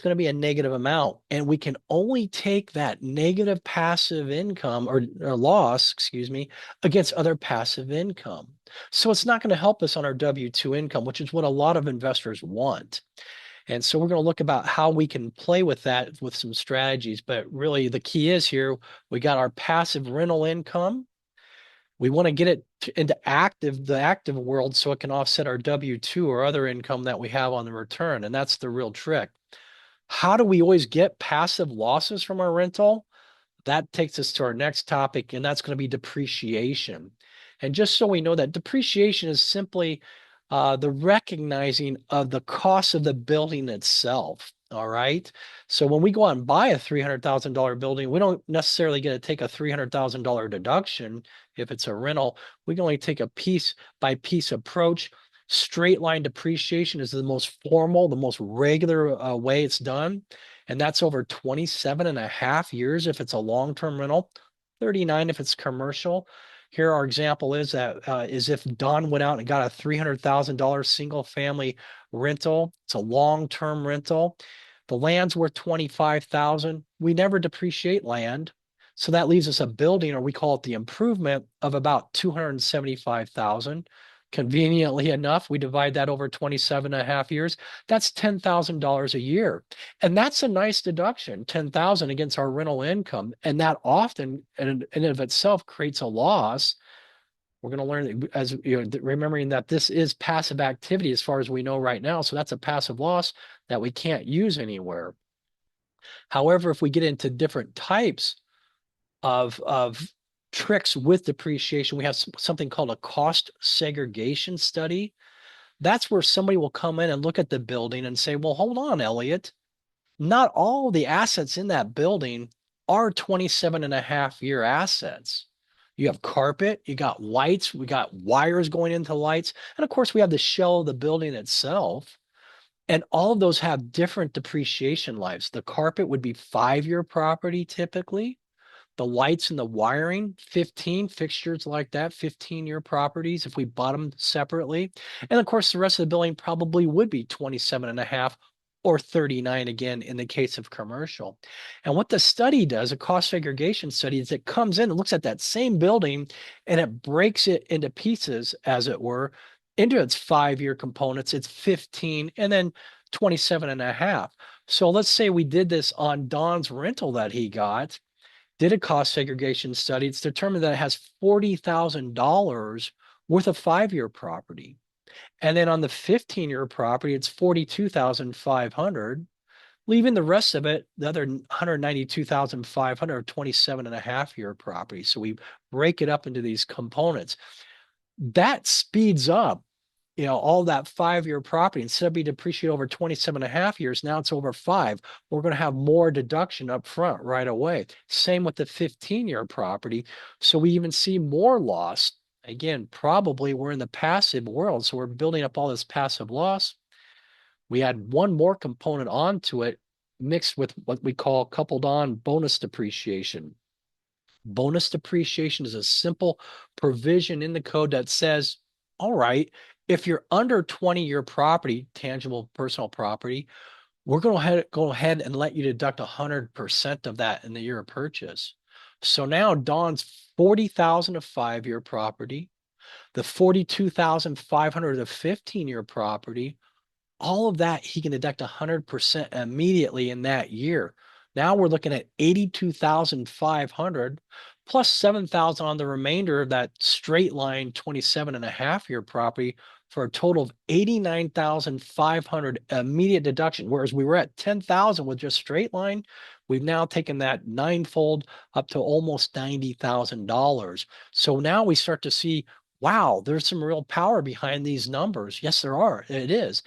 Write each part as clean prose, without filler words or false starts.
going to be a negative amount, and we can only take that negative passive income or loss, excuse me, against other passive income. So it's not going to help us on our W-2 income, which is what a lot of investors want. And so we're going to look about how we can play with that with some strategies. But really, the key is here we got our passive rental income. We want to get it into the active world so it can offset our W-2 or other income that we have on the return. And that's the real trick. How do we always get passive losses from our rental? That takes us to our next topic, and that's going to be depreciation. And just so we know that depreciation is simply the recognizing of the cost of the building itself. All right. So when we go out and buy a $300,000 building, we don't necessarily get to take a $300,000 deduction if it's a rental. We can only take a piece by piece approach. Straight line depreciation is the most formal, the most regular way it's done. And that's over 27 and a half years if it's a long-term rental, 39 if it's commercial. Here, our example is that is if Don went out and got a $300,000 single family rental. It's a long-term rental. The land's worth 25,000. We never depreciate land. So that leaves us a building, or we call it the improvement, of about 275,000. Conveniently enough, we divide that over 27 and a half years. That's $10,000 a year. And that's a nice deduction, 10,000 against our rental income. And that often in and of itself creates a loss. We're going to learn as remembering that this is passive activity as far as we know right now. So that's a passive loss that we can't use anywhere. However, if we get into different types of tricks with depreciation, we have something called a cost segregation study. That's where somebody will come in and look at the building and say, well, hold on, Elliot. Not all the assets in that building are 27 and a half year assets. You have carpet, you got lights, we got wires going into lights. And of course, we have the shell of the building itself. And all of those have different depreciation lives. The carpet would be 5-year property typically. The lights and the wiring, 15 fixtures like that, 15-year properties if we bought them separately. And of course, the rest of the building probably would be 27 and a half or 39 again in the case of commercial. And what the study does, a cost segregation study, is it comes in and looks at that same building and it breaks it into pieces, as it were, into its 5-year components. It's 15 and then 27 and a half. So let's say we did this on Don's rental that he got, did a cost segregation study. It's determined that it has $40,000 worth of 5-year property. And then on the 15-year property, it's 42,500, leaving the rest of it, the other 192,500, 27 and a half year property. So we break it up into these components. That speeds up, all that 5-year property. Instead of being depreciated over 27 and a half years, now it's over 5. We're going to have more deduction up front right away. Same with the 15-year property. So we even see more loss. Again, probably we're in the passive world, so we're building up all this passive loss. We add one more component onto it, mixed with what we call coupled on bonus depreciation. Bonus depreciation is a simple provision in the code that says, all right, if you're under 20-year property, tangible personal property, we're going to go ahead and let you deduct 100% of that in the year of purchase. So now Don's 40,000 of 5-year property, the 42,500 of 15-year property, all of that he can deduct 100% immediately in that year. Now we're looking at 82,500 plus 7,000 on the remainder of that straight line 27 and a half year property for a total of 89,500 immediate deduction. Whereas we were at 10,000 with just straight line, we've now taken that ninefold up to almost $90,000. So now we start to see, wow, there's some real power behind these numbers. Yes, there are. It is.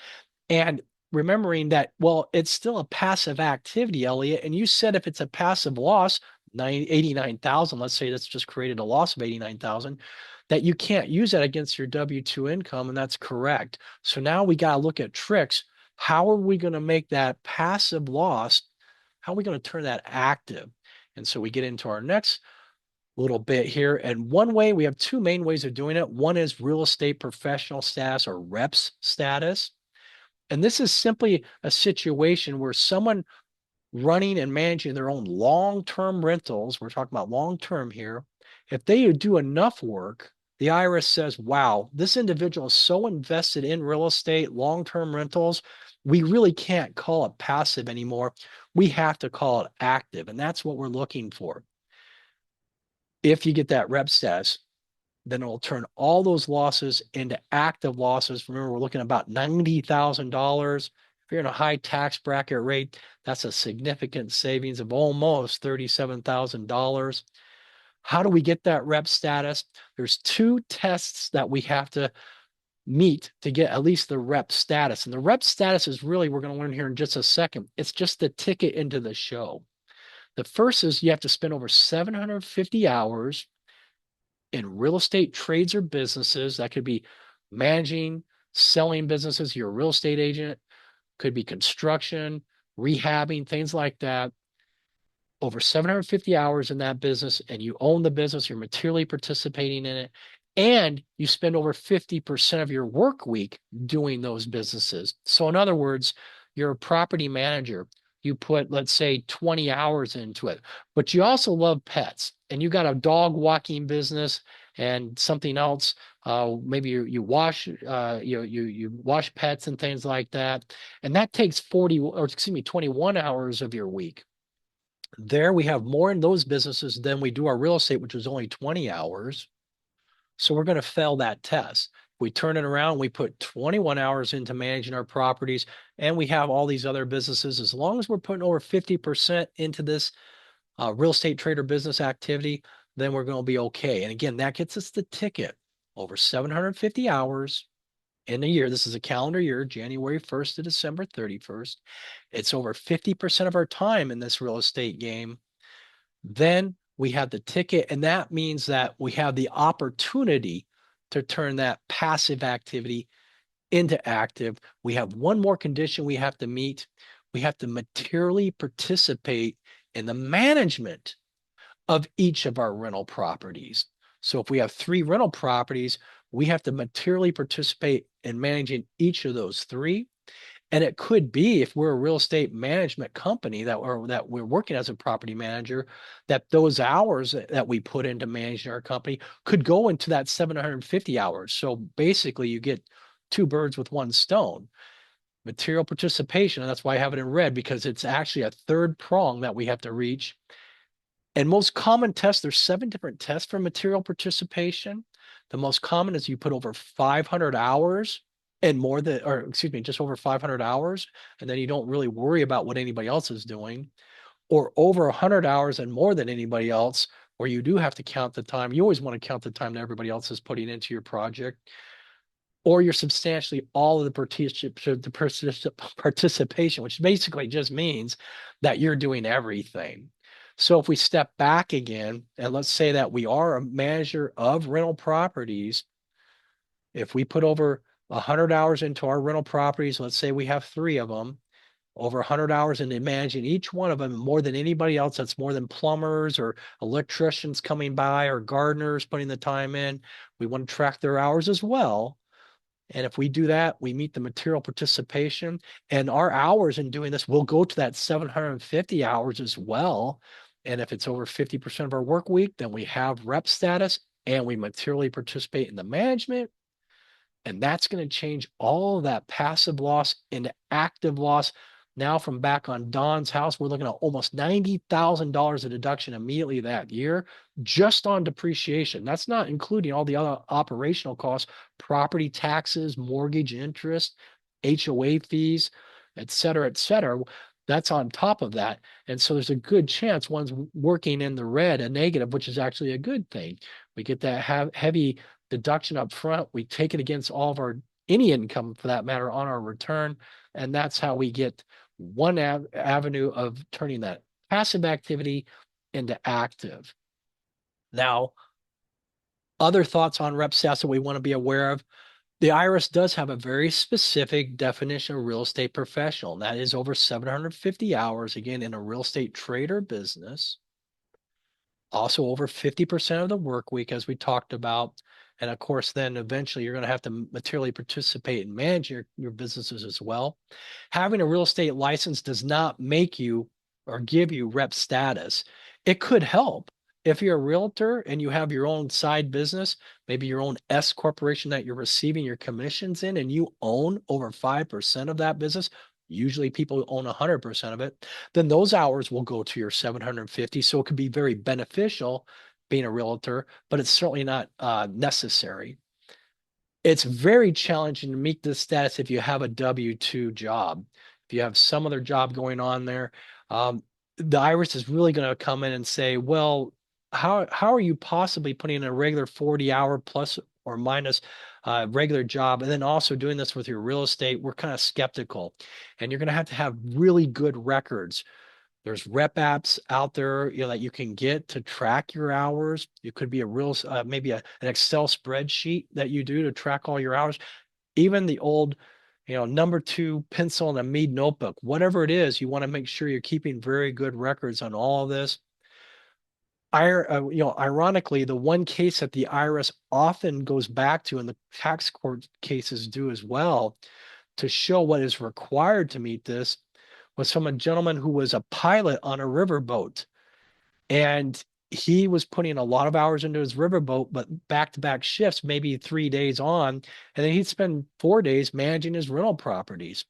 And remembering that, well, it's still a passive activity, Elliot. And you said if it's a passive loss, 89,000, let's say that's just created a loss of 89,000, that you can't use that against your W-2 income. And that's correct. So now we got to look at tricks. How are we going to make that passive loss? How are we going to turn that active? And so we get into our next little bit here. And one way, we have two main ways of doing it. One is real estate professional status or REPS status. And this is simply a situation where someone running and managing their own long-term rentals, we're talking about long-term here, if they do enough work, the IRS says, wow, this individual is so invested in real estate, long-term rentals, we really can't call it passive anymore. We have to call it active. And that's what we're looking for. If you get that rep status, then it'll turn all those losses into active losses. Remember, we're looking at about $90,000. If you're in a high tax bracket rate, that's a significant savings of almost $37,000. How do we get that rep status? There's two tests that we have to meet to get at least the rep status. And the rep status is really, we're going to learn here in just a second, it's just the ticket into the show. The first is you have to spend over 750 hours in real estate trades or businesses. That could be managing, selling businesses, you're a real estate agent, could be construction, rehabbing, things like that. Over 750 hours in that business, and you own the business, you're materially participating in it, and you spend over 50% of your work week doing those businesses. So, in other words, you're a property manager. You put, let's say, 20 hours into it, but you also love pets and you got a dog walking business and something else. Maybe you wash, you wash pets and things like that. And that takes 40, or excuse me, 21 hours of your week. There we have more in those businesses than we do our real estate, which is only 20 hours. So we're going to fail that test. We turn it around, we put 21 hours into managing our properties, and we have all these other businesses. As long as we're putting over 50% into this real estate trader business activity, then we're going to be okay. And again, that gets us the ticket over 750 hours in a year. This is a calendar year, January 1st to December 31st. It's over 50% of our time in this real estate game. Then we have the ticket, and that means that we have the opportunity to turn that passive activity into active. We have one more condition we have to meet. We have to materially participate in the management of each of our rental properties. So if we have 3 rental properties, we have to materially participate in managing each of those 3. And it could be, if we're a real estate management company that we're working as a property manager, that those hours that we put into managing our company could go into that 750 hours. So basically you get 2 birds with 1 stone. Material participation, and that's why I have it in red, because it's actually a third prong that we have to reach. And most common tests, there's 7 different tests for material participation. The most common is you put over 500 hours and more than, or excuse me, just over 500 hours, and then you don't really worry about what anybody else is doing, or over 100 hours and more than anybody else, where you do have to count the time. You always want to count the time that everybody else is putting into your project, or you're substantially all of the participation, which basically just means that you're doing everything. So if we step back again, and let's say that we are a manager of rental properties, if we put over 100 hours into our rental properties, let's say we have 3 of them, over 100 hours into managing each one of them, more than anybody else, that's more than plumbers or electricians coming by or gardeners putting the time in. We want to track their hours as well. And if we do that, we meet the material participation, and our hours in doing this will go to that 750 hours as well. And if it's over 50% of our work week, then we have rep status and we materially participate in the management. And that's going to change all of that passive loss into active loss. Now, from back on Don's house, we're looking at almost $90,000 of deduction immediately that year just on depreciation. That's not including all the other operational costs, property taxes, mortgage interest, HOA fees, et cetera, et cetera. That's on top of that. And so there's a good chance one's working in the red, a negative, which is actually a good thing. We get that heavy deduction up front. We take it against all of our any income for that matter on our return. And that's how we get one avenue of turning that passive activity into active. Now, other thoughts on rep stats that we want to be aware of. The IRS does have a very specific definition of real estate professional, and that is over 750 hours, again, in a real estate trader business. Also over 50% of the work week, as we talked about. And of course, then eventually you're going to have to materially participate and manage your businesses as well. Having a real estate license does not make you or give you rep status. It could help. If you're a realtor and you have your own side business, maybe your own S corporation that you're receiving your commissions in, and you own over 5% of that business, usually people own 100% of it, then those hours will go to your 750. So it could be very beneficial being a realtor, but it's certainly not necessary. It's very challenging to meet this status if you have a W-2 job. If you have some other job going on there, um, the IRS is really going to come in and say, well, how are you possibly putting in a regular 40-hour plus or minus regular job and then also doing this with your real estate? We're kind of skeptical. And you're going to have really good records. There's rep apps out there, that you can get to track your hours. It could be a real, maybe an Excel spreadsheet that you do to track all your hours. Even the old, number two pencil and a Mead notebook, whatever it is, you want to make sure you're keeping very good records on all of this. Ironically, the one case that the IRS often goes back to, and the tax court cases do as well, to show what is required to meet this was from a gentleman who was a pilot on a riverboat. And he was putting a lot of hours into his riverboat, but back-to-back shifts, maybe 3 days on, and then he'd spend 4 days managing his rental properties.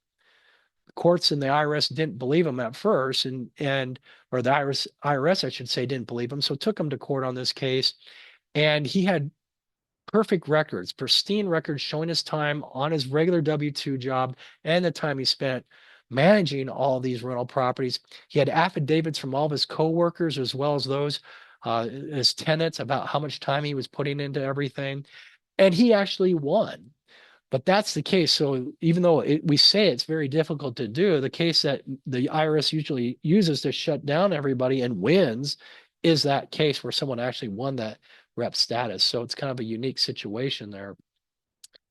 The courts and the IRS didn't believe him at first, and or the IRS, I should say, didn't believe him, so took him to court on this case. And he had perfect records, pristine records showing his time on his regular W-2 job and the time he spent managing all these rental properties. He had affidavits from all of his coworkers as well as those his tenants about how much time he was putting into everything. And he actually won. But that's the case. So even though we say it's very difficult to do, the case that the IRS usually uses to shut down everybody and wins is that case where someone actually won that rep status. So it's kind of a unique situation there.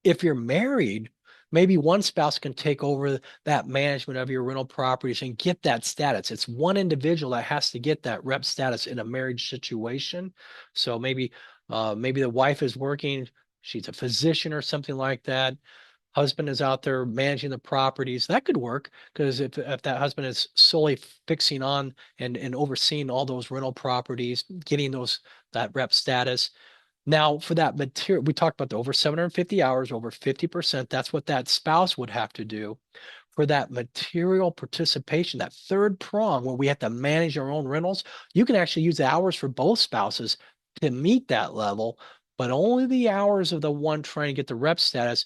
If you're married, maybe one spouse can take over that management of your rental properties and get that status. It's one individual that has to get that rep status in a marriage situation. So maybe the wife is working, she's a physician or something like that. Husband is out there managing the properties. That could work because if that husband is solely fixing on and overseeing all those rental properties, getting that rep status, now, for that material, we talked about the over 750 hours, over 50%. That's what that spouse would have to do. For that material participation, that third prong where we have to manage our own rentals, you can actually use the hours for both spouses to meet that level, but only the hours of the one trying to get the rep status,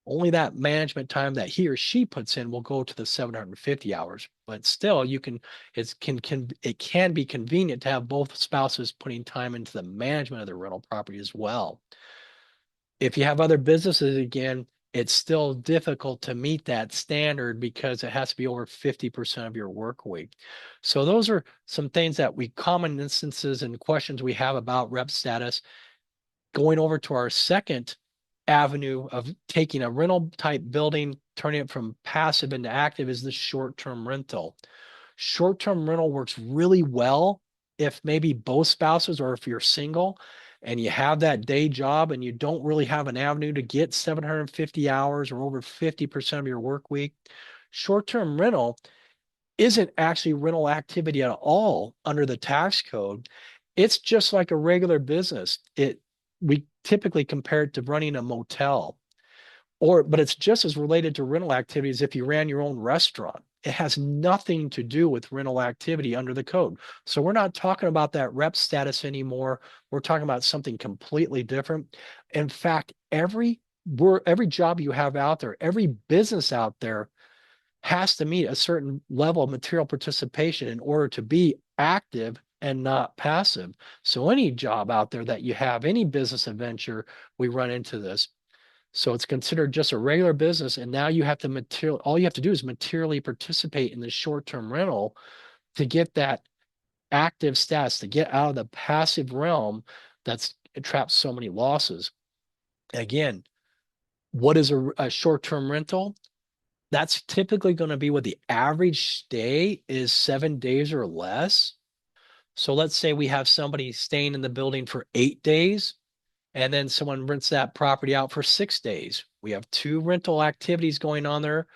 only that management time that he or she puts in will go to the 750 hours. But still, it can be convenient to have both spouses putting time into the management of the rental property as well. If you have other businesses, again, it's still difficult to meet that standard because it has to be over 50% of your work week. So those are some things that common instances and questions we have about rep status. Going over to our second avenue of taking a rental type building, turning it from passive into active is the short-term rental. Short-term rental works really well if maybe both spouses or if you're single and you have that day job and you don't really have an avenue to get 750 hours or over 50% of your work week. Short-term rental isn't actually rental activity at all under the tax code. It's just like a regular business. We typically compare it to running a motel, but it's just as related to rental activities if you ran your own restaurant. It has nothing to do with rental activity under the code. So we're not talking about that rep status anymore. We're talking about something completely different. In fact, every job you have out there, every business out there has to meet a certain level of material participation in order to be active and not passive. So any job out there that you have, any business adventure, we run into this. So it's considered just a regular business. And now all you have to do is materially participate in the short-term rental to get that active status, to get out of the passive realm that's trapped so many losses. Again, what is a short-term rental? That's typically going to be what the average stay is 7 days or less. So let's say we have somebody staying in the building for 8 days and then someone rents that property out for 6 days. We have two rental activities going on there.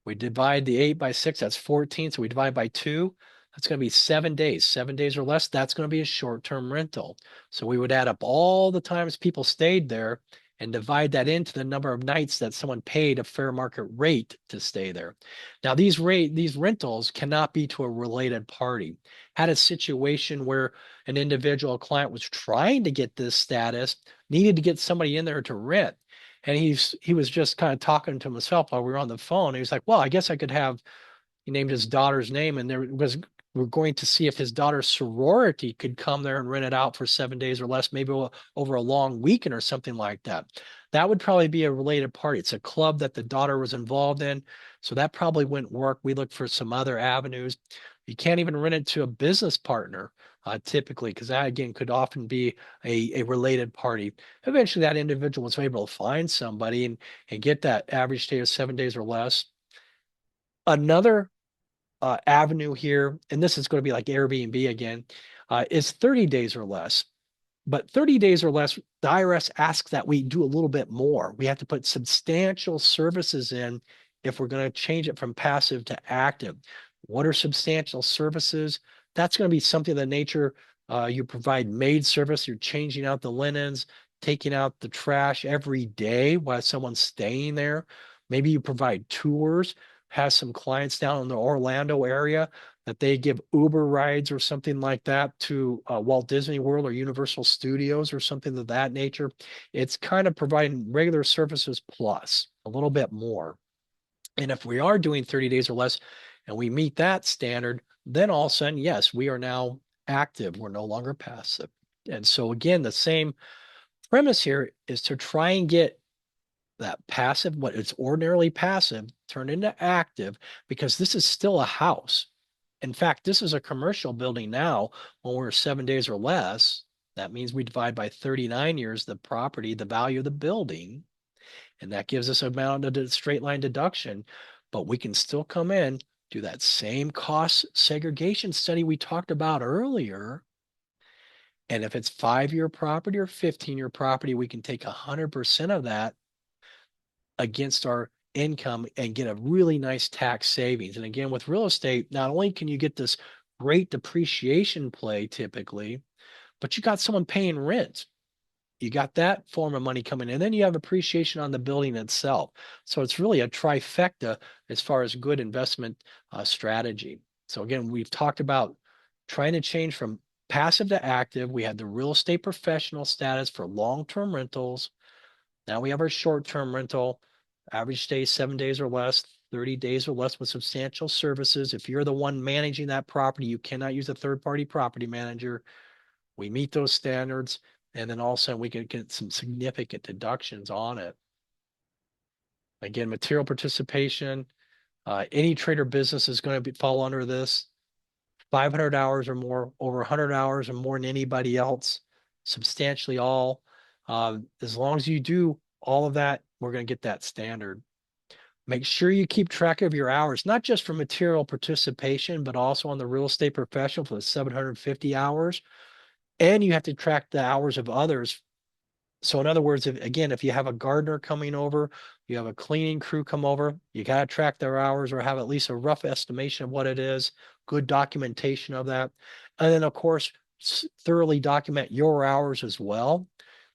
We divide the 8 by 6, that's 14. So we divide by 2, that's going to be 7 days. 7 days or less, that's going to be a short-term rental. So we would add up all the times people stayed there and divide that into the number of nights that someone paid a fair market rate to stay there. Now, these rentals cannot be to a related party. Had a situation where an individual client was trying to get this status, needed to get somebody in there to rent. And he was just kind of talking to himself while we were on the phone. He was like, well, I guess I could have, he named his daughter's name, and there was, we're going to see if his daughter's sorority could come there and rent it out for 7 days or less, maybe over a long weekend or something like that. That would probably be a related party. It's a club that the daughter was involved in, so that probably wouldn't work. We look for some other avenues. You can't even rent it to a business partner, typically, because that again could often be a related party. Eventually, that individual was able to find somebody and get that average stay of 7 days or less. Another avenue here, and this is going to be like Airbnb again, is 30 days or less. But 30 days or less, the IRS asks that we do a little bit more. We have to put substantial services in if we're going to change it from passive to active. What are substantial services? That's going to be something of the nature you provide maid service, you're changing out the linens, taking out the trash every day while someone's staying there. Maybe you provide tours, has some clients down in the Orlando area that they give Uber rides or something like that to Walt Disney World or Universal Studios or something of that nature. It's kind of providing regular services plus a little bit more. And if we are doing 30 days or less and we meet that standard, then all of a sudden, yes, we are now active. We're no longer passive. And so, again, the same premise here is to try and get that passive, what is ordinarily passive, turned into active because this is still a house. In fact, this is a commercial building now when we're 7 days or less. That means we divide by 39 years the property, the value of the building, and that gives us amount of straight line deduction. But we can still come in, do that same cost segregation study we talked about earlier. And if it's 5-year property or 15-year property, we can take 100% of that against our income and get a really nice tax savings. And again, with real estate, not only can you get this great depreciation play typically, but you got someone paying rent. You got that form of money coming in. Then you have appreciation on the building itself. So it's really a trifecta as far as good investment strategy. So again, we've talked about trying to change from passive to active. We had the real estate professional status for long-term rentals. Now we have our short-term rental, average stay 7 days or less, 30 days or less with substantial services. If you're the one managing that property, you cannot use a third-party property manager. We meet those standards, and then all of a sudden we can get some significant deductions on it. Again, material participation, any trader business is going to fall under this. 500 hours or more, over 100 hours or more than anybody else, substantially all. As long as you do all of that, we're going to get that standard. Make sure you keep track of your hours, not just for material participation, but also on the real estate professional for the 750 hours. And you have to track the hours of others. So in other words, if you have a gardener coming over, you have a cleaning crew come over, you got to track their hours or have at least a rough estimation of what it is, good documentation of that. And then, of course, thoroughly document your hours as well.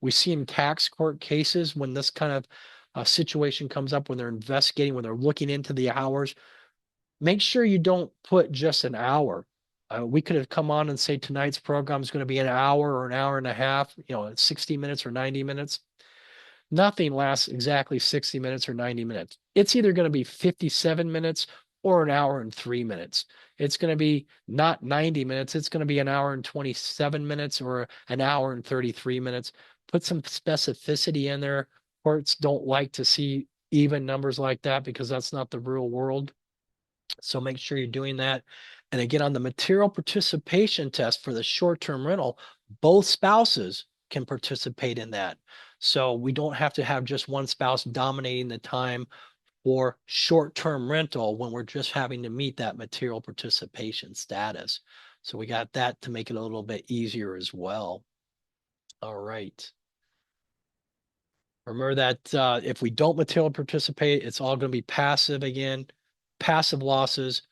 We see in tax court cases when this kind of situation comes up, when they're investigating, when they're looking into the hours, make sure you don't put just an hour. We could have come on and say tonight's program is going to be an hour or an hour and a half, 60 minutes or 90 minutes. Nothing lasts exactly 60 minutes or 90 minutes. It's either going to be 57 minutes or an hour and 3 minutes. It's going to be not 90 minutes. It's going to be an hour and 27 minutes or an hour and 33 minutes. Put some specificity in there. Courts don't like to see even numbers like that because that's not the real world. So make sure you're doing that. And again, on the material participation test for the short-term rental, both spouses can participate in that. So we don't have to have just one spouse dominating the time for short-term rental when we're just having to meet that material participation status. So we got that to make it a little bit easier as well. All right. Remember that if we don't materially participate, it's all going to be passive again, passive losses,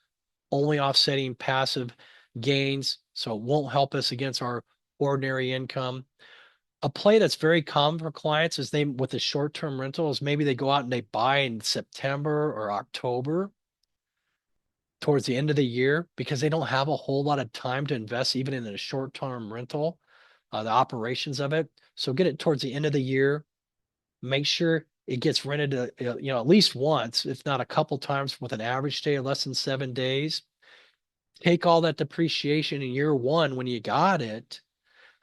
only offsetting passive gains. So it won't help us against our ordinary income. A play that's very common for clients is they, with the short-term rental, is maybe they go out and they buy in September or October towards the end of the year because they don't have a whole lot of time to invest even in a short-term rental, the operations of it. So get it towards the end of the year. Make sure it gets rented, at least once, if not a couple times, with an average stay of less than 7 days. Take all that depreciation in year one when you got it.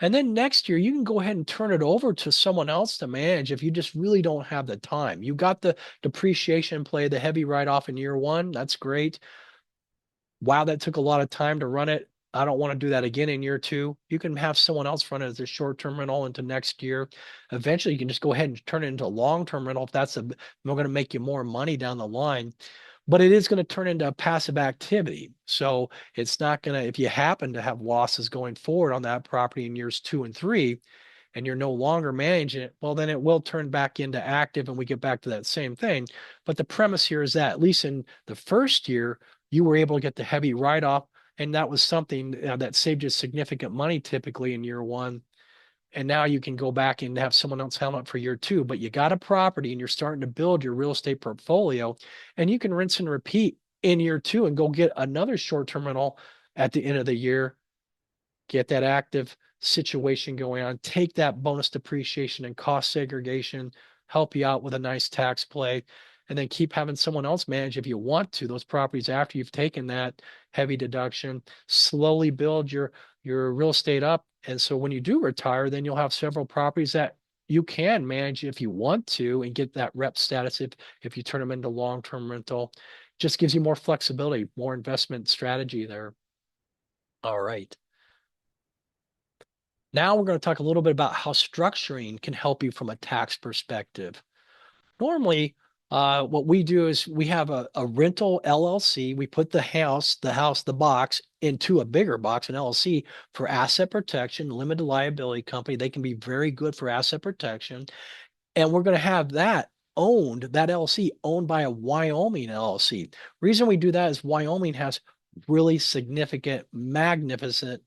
And then next year, you can go ahead and turn it over to someone else to manage if you just really don't have the time. You got the depreciation play, the heavy write-off in year one. That's great. Wow, that took a lot of time to run it. I don't want to do that again in year two. You can have someone else run it as a short-term rental into next year. Eventually, you can just go ahead and turn it into a long-term rental if that's going to make you more money down the line. But it is going to turn into a passive activity. So it's not going to, if you happen to have losses going forward on that property in years 2 and 3, and you're no longer managing it, well, then it will turn back into active and we get back to that same thing. But the premise here is that at least in the first year, you were able to get the heavy write-off, and that was something that saved you significant money typically in year one. And now you can go back and have someone else handle it for year two. But you got a property and you're starting to build your real estate portfolio, and you can rinse and repeat in year two and go get another short-term rental at the end of the year, get that active situation going on, take that bonus depreciation and cost segregation, help you out with a nice tax play, and then keep having someone else manage if you want to those properties after you've taken that heavy deduction. Slowly build your real estate up. And so when you do retire, then you'll have several properties that you can manage if you want to and get that rep status if you turn them into long-term rental. Just gives you more flexibility, more investment strategy there. All right. Now we're going to talk a little bit about how structuring can help you from a tax perspective. Normally, what we do is we have a rental LLC. We put the box into a bigger box, an LLC, for asset protection, limited liability company. They can be very good for asset protection. And we're going to have that LLC owned by a Wyoming LLC. Reason we do that is Wyoming has really significant, magnificent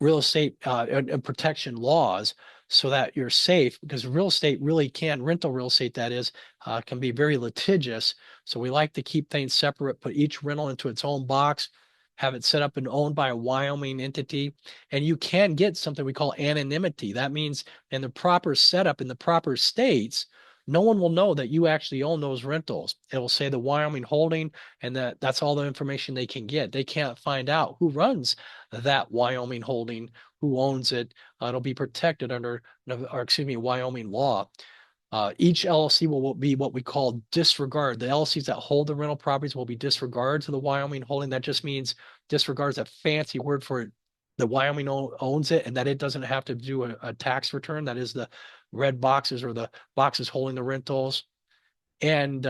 real estate and protection laws so that you're safe, because rental real estate, that is, can be very litigious. So we like to keep things separate, put each rental into its own box, have it set up and owned by a Wyoming entity. And you can get something we call anonymity. That means in the proper setup in the proper states, no one will know that you actually own those rentals. It will say the Wyoming holding, and that's all the information they can get. They can't find out who runs that Wyoming holding, who owns it. It'll be protected under, Wyoming law. Each LLC will be what we call disregard. The LLCs that hold the rental properties will be disregard to the Wyoming holding. That just means disregard is a fancy word for it. The Wyoming owns it, and that it doesn't have to do a tax return. That is the red boxes or the boxes holding the rentals. And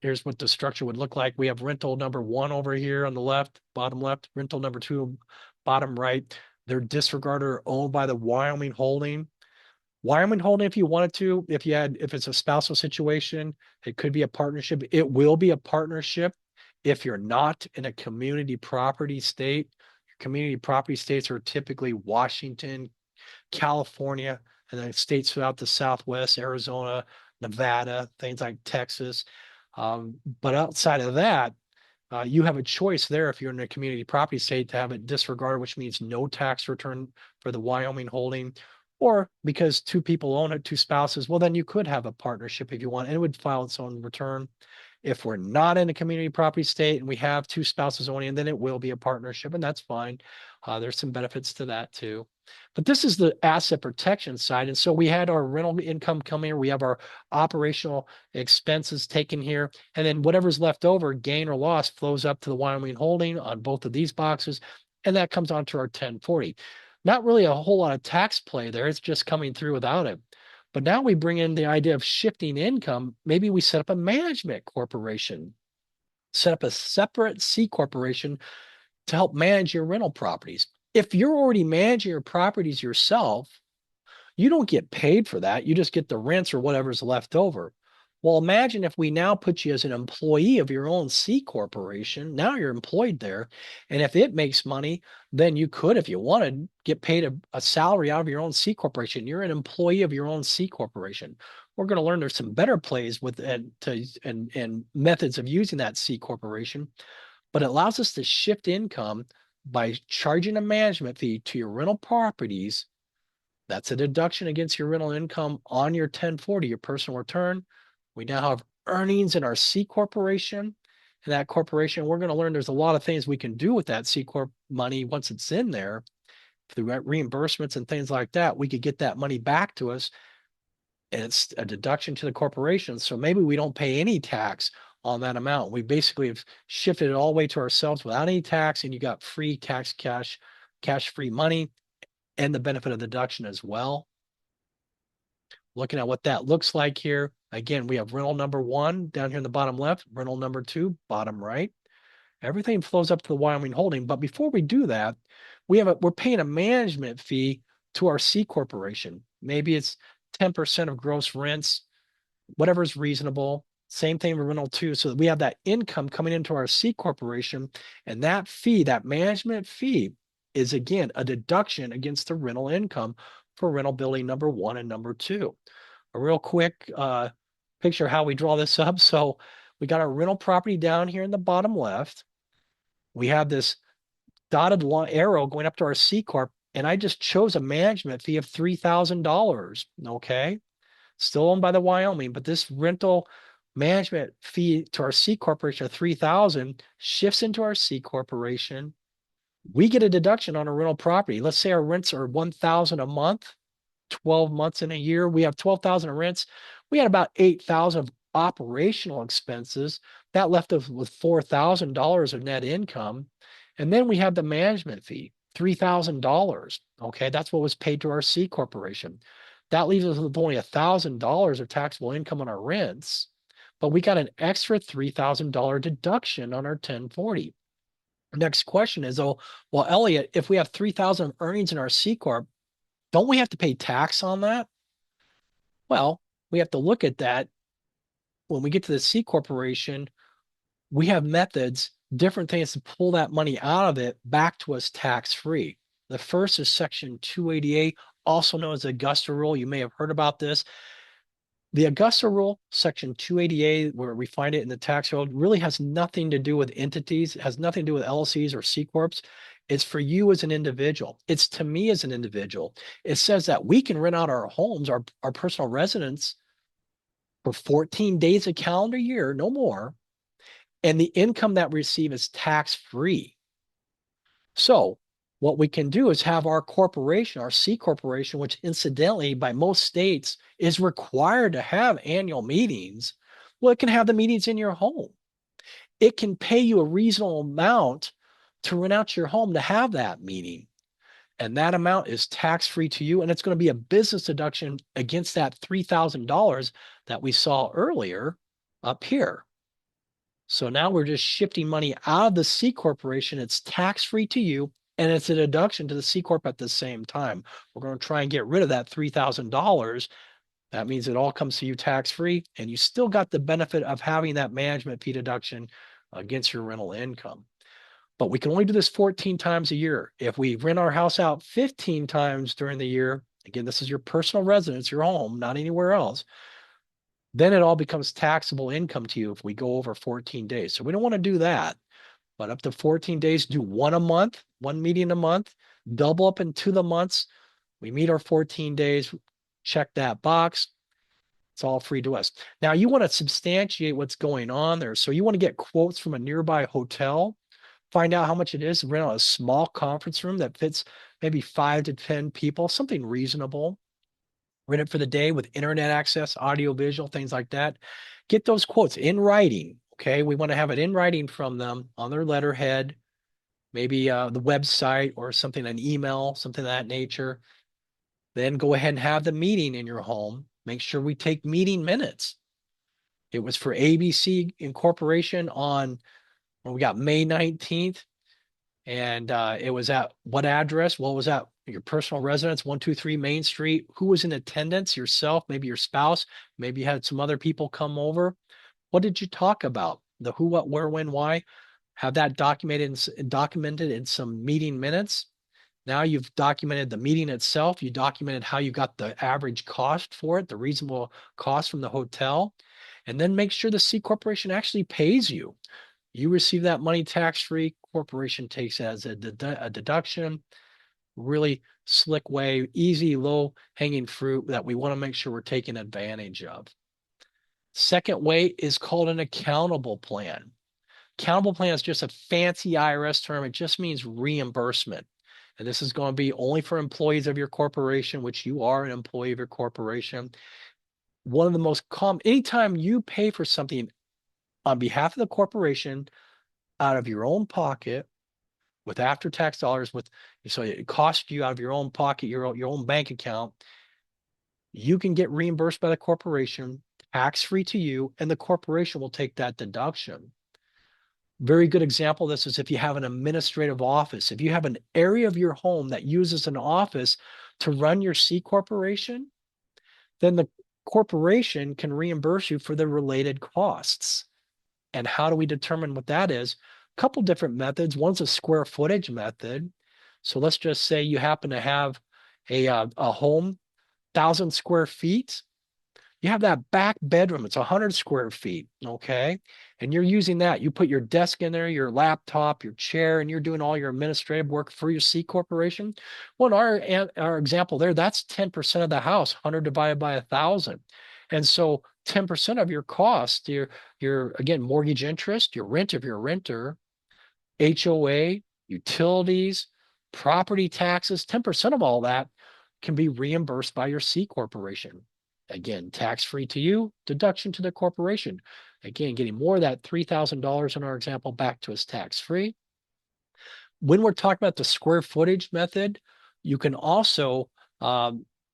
here's what the structure would look like. We have rental number one over here on the left, bottom left, rental number two, bottom right. They're disregarded or owned by the Wyoming holding. Wyoming holding, if you wanted to, if it's a spousal situation, it could be a partnership. It will be a partnership if you're not in a community property state. Community property states are typically Washington, California, and then states throughout the Southwest, Arizona, Nevada, things like Texas. But outside of that, you have a choice there if you're in a community property state to have it disregarded, which means no tax return for the Wyoming holding. Or because two people own it, two spouses, well, then you could have a partnership if you want, and it would file its own return. If we're not in a community property state and we have two spouses owning, and then it will be a partnership, and that's fine. There's some benefits to that too. But this is the asset protection side. And so we had our rental income come here. We have our operational expenses taken here. And then whatever's left over, gain or loss, flows up to the Wyoming holding on both of these boxes. And that comes onto our 1040. Not really a whole lot of tax play there. It's just coming through without it. But now we bring in the idea of shifting income. Maybe we set up a management corporation, set up a separate C corporation to help manage your rental properties. If you're already managing your properties yourself, You don't get paid for that. You just get the rents or whatever's left over. Well, imagine if we now put you as an employee of your own C corporation. Now you're employed there. And if it makes money, then you could, if you wanted, get paid a salary out of your own C corporation. You're an employee of your own C corporation. We're going to learn there's some better plays with and methods of using that C corporation, but it allows us to shift income by charging a management fee to your rental properties. That's a deduction against your rental income on your 1040, your personal return. We now have earnings in our C corporation. And that corporation, we're going to learn there's a lot of things we can do with that C corp money once it's in there through reimbursements and things like that. We could get that money back to us, and it's a deduction to the corporation. So maybe we don't pay any tax on that amount. We basically have shifted it all the way to ourselves without any tax, and you got free tax cash free money, and the benefit of the deduction as well. Looking at what that looks like here. Again, we have rental number 1 down here in the bottom left, rental number 2, bottom right. Everything flows up to the Wyoming holding. But before we do that, we're paying a management fee to our C corporation. Maybe it's 10% of gross rents, whatever is reasonable. Same thing with rental 2. So we have that income coming into our C corporation, and that fee, that management fee, is again a deduction against the rental income for rental building number 1 and number 2. A real quick picture of how we draw this up. So we got our rental property down here in the bottom left. We have this dotted line arrow going up to our C corp, and I just chose a management fee of $3,000. Okay, still owned by the Wyoming, but this rental management fee to our C corporation of $3,000 shifts into our C corporation. We get a deduction on a rental property. Let's say our rents are $1,000 a month, 12 months in a year. We have 12,000 of rents. We had about 8,000 of operational expenses. That left us with $4,000 of net income. And then we have the management fee, $3,000. Okay, that's what was paid to our C corporation. That leaves us with only $1,000 of taxable income on our rents, but we got an extra $3,000 deduction on our 1040. Next question is, oh, well, Elliot, if we have 3,000 of earnings in our C corp, don't we have to pay tax on that? Well, we have to look at that. When we get to the C corporation, we have methods, different things to pull that money out of it back to us tax free. The first is Section 288, also known as the Augusta Rule. You may have heard about this. The Augusta Rule, Section 288, where we find it in the tax code, really has nothing to do with entities. It has nothing to do with LLCs or C Corps. It's for you as an individual. It's to me as an individual. It says that we can rent out our homes, our personal residence, for 14 days a calendar year, no more. And the income that we receive is tax free. So what we can do is have our corporation, our C corporation, which incidentally by most states is required to have annual meetings. Well, it can have the meetings in your home. It can pay you a reasonable amount to rent out your home to have that meeting. And that amount is tax free to you. And it's going to be a business deduction against that $3,000 that we saw earlier up here. So now we're just shifting money out of the C corporation. It's tax free to you, and it's a deduction to the C corp at the same time. We're going to try and get rid of that $3,000. That means it all comes to you tax free, and you still got the benefit of having that management fee deduction against your rental income. But we can only do this 14 times a year. If we rent our house out 15 times during the year, again, this is your personal residence, your home, not anywhere else, then it all becomes taxable income to you if we go over 14 days. So we don't want to do that. But up to 14 days, do one a month, one meeting a month, double up into the months. We meet our 14 days, check that box. It's all free to us. Now, you want to substantiate what's going on there. So you want to get quotes from a nearby hotel, find out how much it is, rent out a small conference room that fits maybe 5 to 10 people, something reasonable. Rent it for the day with internet access, audio, visual, things like that. Get those quotes in writing. Okay, we want to have it in writing from them on their letterhead, maybe the website or something, an email, something of that nature. Then go ahead and have the meeting in your home. Make sure we take meeting minutes. It was for ABC Incorporation on, well, we got May 19th. And it was at what address? What was that? Your personal residence, 123 Main Street. Who was in attendance? Yourself, maybe your spouse, maybe you had some other people come over. What did you talk about? The who, what, where, when, why. Have that documented in some meeting minutes. Now you've documented the meeting itself. You documented how you got the average cost for it, the reasonable cost from the hotel, and then make sure the C corporation actually pays you. You receive that money tax-free. Corporation takes it as a deduction. Really slick way, easy, low hanging fruit that we want to make sure we're taking advantage of. Second way is called an accountable plan. Accountable plan is just a fancy IRS term. It just means reimbursement. And this is going to be only for employees of your corporation, which you are an employee of your corporation. One of the most common, anytime you pay for something on behalf of the corporation out of your own pocket with after-tax dollars, so it costs you out of your own pocket, your own bank account, you can get reimbursed by the corporation, tax-free to you, and the corporation will take that deduction. Very good example of this is if you have an administrative office. If you have an area of your home that uses an office to run your C corporation, then the corporation can reimburse you for the related costs. And how do we determine what that is? A couple different methods. One's a square footage method. So let's just say you happen to have a home, 1,000 square feet. You have that back bedroom, it's 100 square feet, okay? And you're using that. You put your desk in there, your laptop, your chair, and you're doing all your administrative work for your C corporation. Well, in our example there, that's 10% of the house, 100 divided by 1,000. And so 10% of your cost, your again, mortgage interest, your rent if you're a renter, HOA, utilities, property taxes, 10% of all that can be reimbursed by your C corporation. Again, tax-free to you, deduction to the corporation. Again, getting more of that $3,000 in our example back to us tax-free. When we're talking about the square footage method, you can also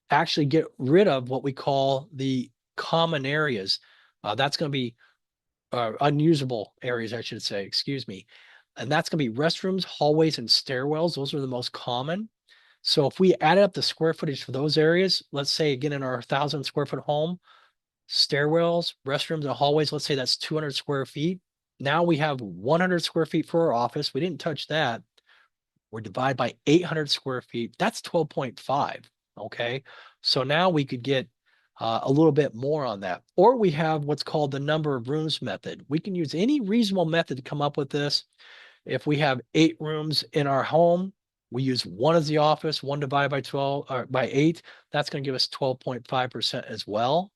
actually get rid of what we call the common areas. That's going to be unusable areas, I should say, excuse me. And that's going to be restrooms, hallways, and stairwells. Those are the most common. So if we added up the square footage for those areas, let's say again in our 1,000 square foot home, stairwells, restrooms, and hallways, let's say that's 200 square feet. Now we have 100 square feet for our office. We didn't touch that. We're divided by 800 square feet. That's 12.5. Okay. So now we could get a little bit more on that. Or we have what's called the number of rooms method. We can use any reasonable method to come up with this. If we have 8 rooms in our home, we use one as the office, one divided by 12 or by 8. That's going to give us 12.5% as well.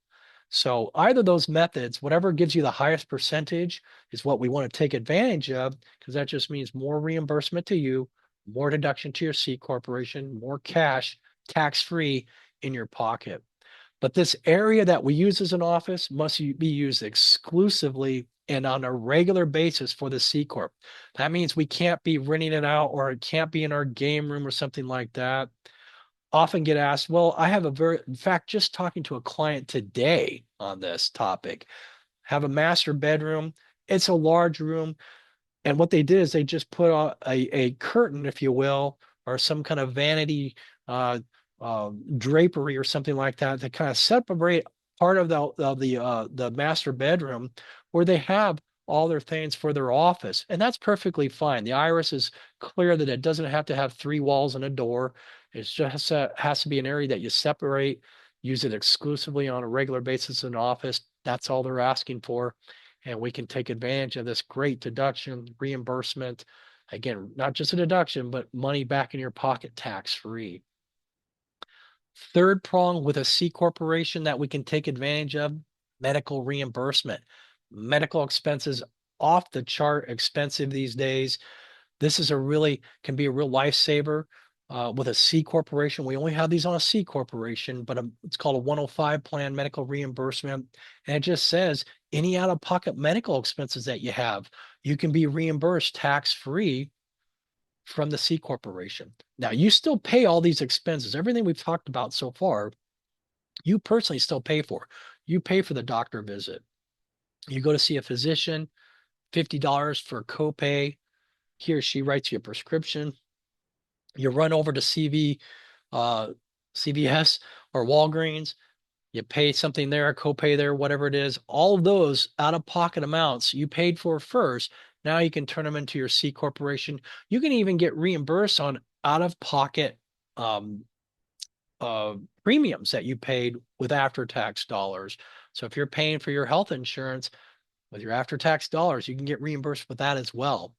So either of those methods, whatever gives you the highest percentage is what we want to take advantage of, because that just means more reimbursement to you, more deduction to your C corporation, more cash, tax-free in your pocket. But this area that we use as an office must be used exclusively and on a regular basis for the C Corp. That means we can't be renting it out or it can't be in our game room or something like that. Often get asked, well, in fact, just talking to a client today on this topic, have a master bedroom. It's a large room. And what they did is they just put a curtain, if you will, or some kind of vanity uh, drapery or something like that to kind of separate part of the master bedroom where they have all their things for their office. And that's perfectly fine. The IRS is clear that it doesn't have to have 3 walls and a door. It just has to be an area that you separate, use it exclusively on a regular basis in office. That's all they're asking for. And we can take advantage of this great deduction, reimbursement. Again, not just a deduction, but money back in your pocket tax free. Third prong with a C corporation that we can take advantage of, medical reimbursement. Medical expenses off the chart expensive these days. This is can be a real lifesaver. With a C corporation, we only have these on a C corporation, but it's called a 105 plan medical reimbursement. And it just says any out-of-pocket medical expenses that you have, you can be reimbursed tax-free from the C corporation. Now, you still pay all these expenses. Everything we've talked about so far, you personally still pay for. You pay for the doctor visit. You go to see a physician, $50 for copay. he or she writes you a prescription. You run over to CVS or Walgreens, you pay something there, a copay there, whatever it is. All of those out-of-pocket amounts you paid for first, now you can turn them into your C corporation. You can even get reimbursed on out-of-pocket um, uh, premiums that you paid with after-tax dollars. So if you're paying for your health insurance with your after-tax dollars, you can get reimbursed with that as well.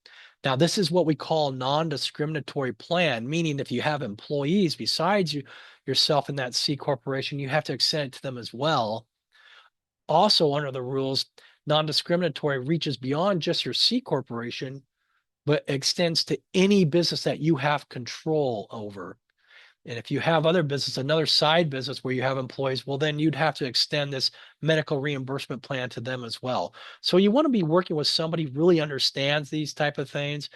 Now, this is what we call non-discriminatory plan, meaning if you have employees besides yourself in that C corporation, you have to extend it to them as well. Also, under the rules, non-discriminatory reaches beyond just your C corporation, but extends to any business that you have control over. And if you have other business, another side business where you have employees, well, then you'd have to extend this medical reimbursement plan to them as well. So you want to be working with somebody who really understands these type of things.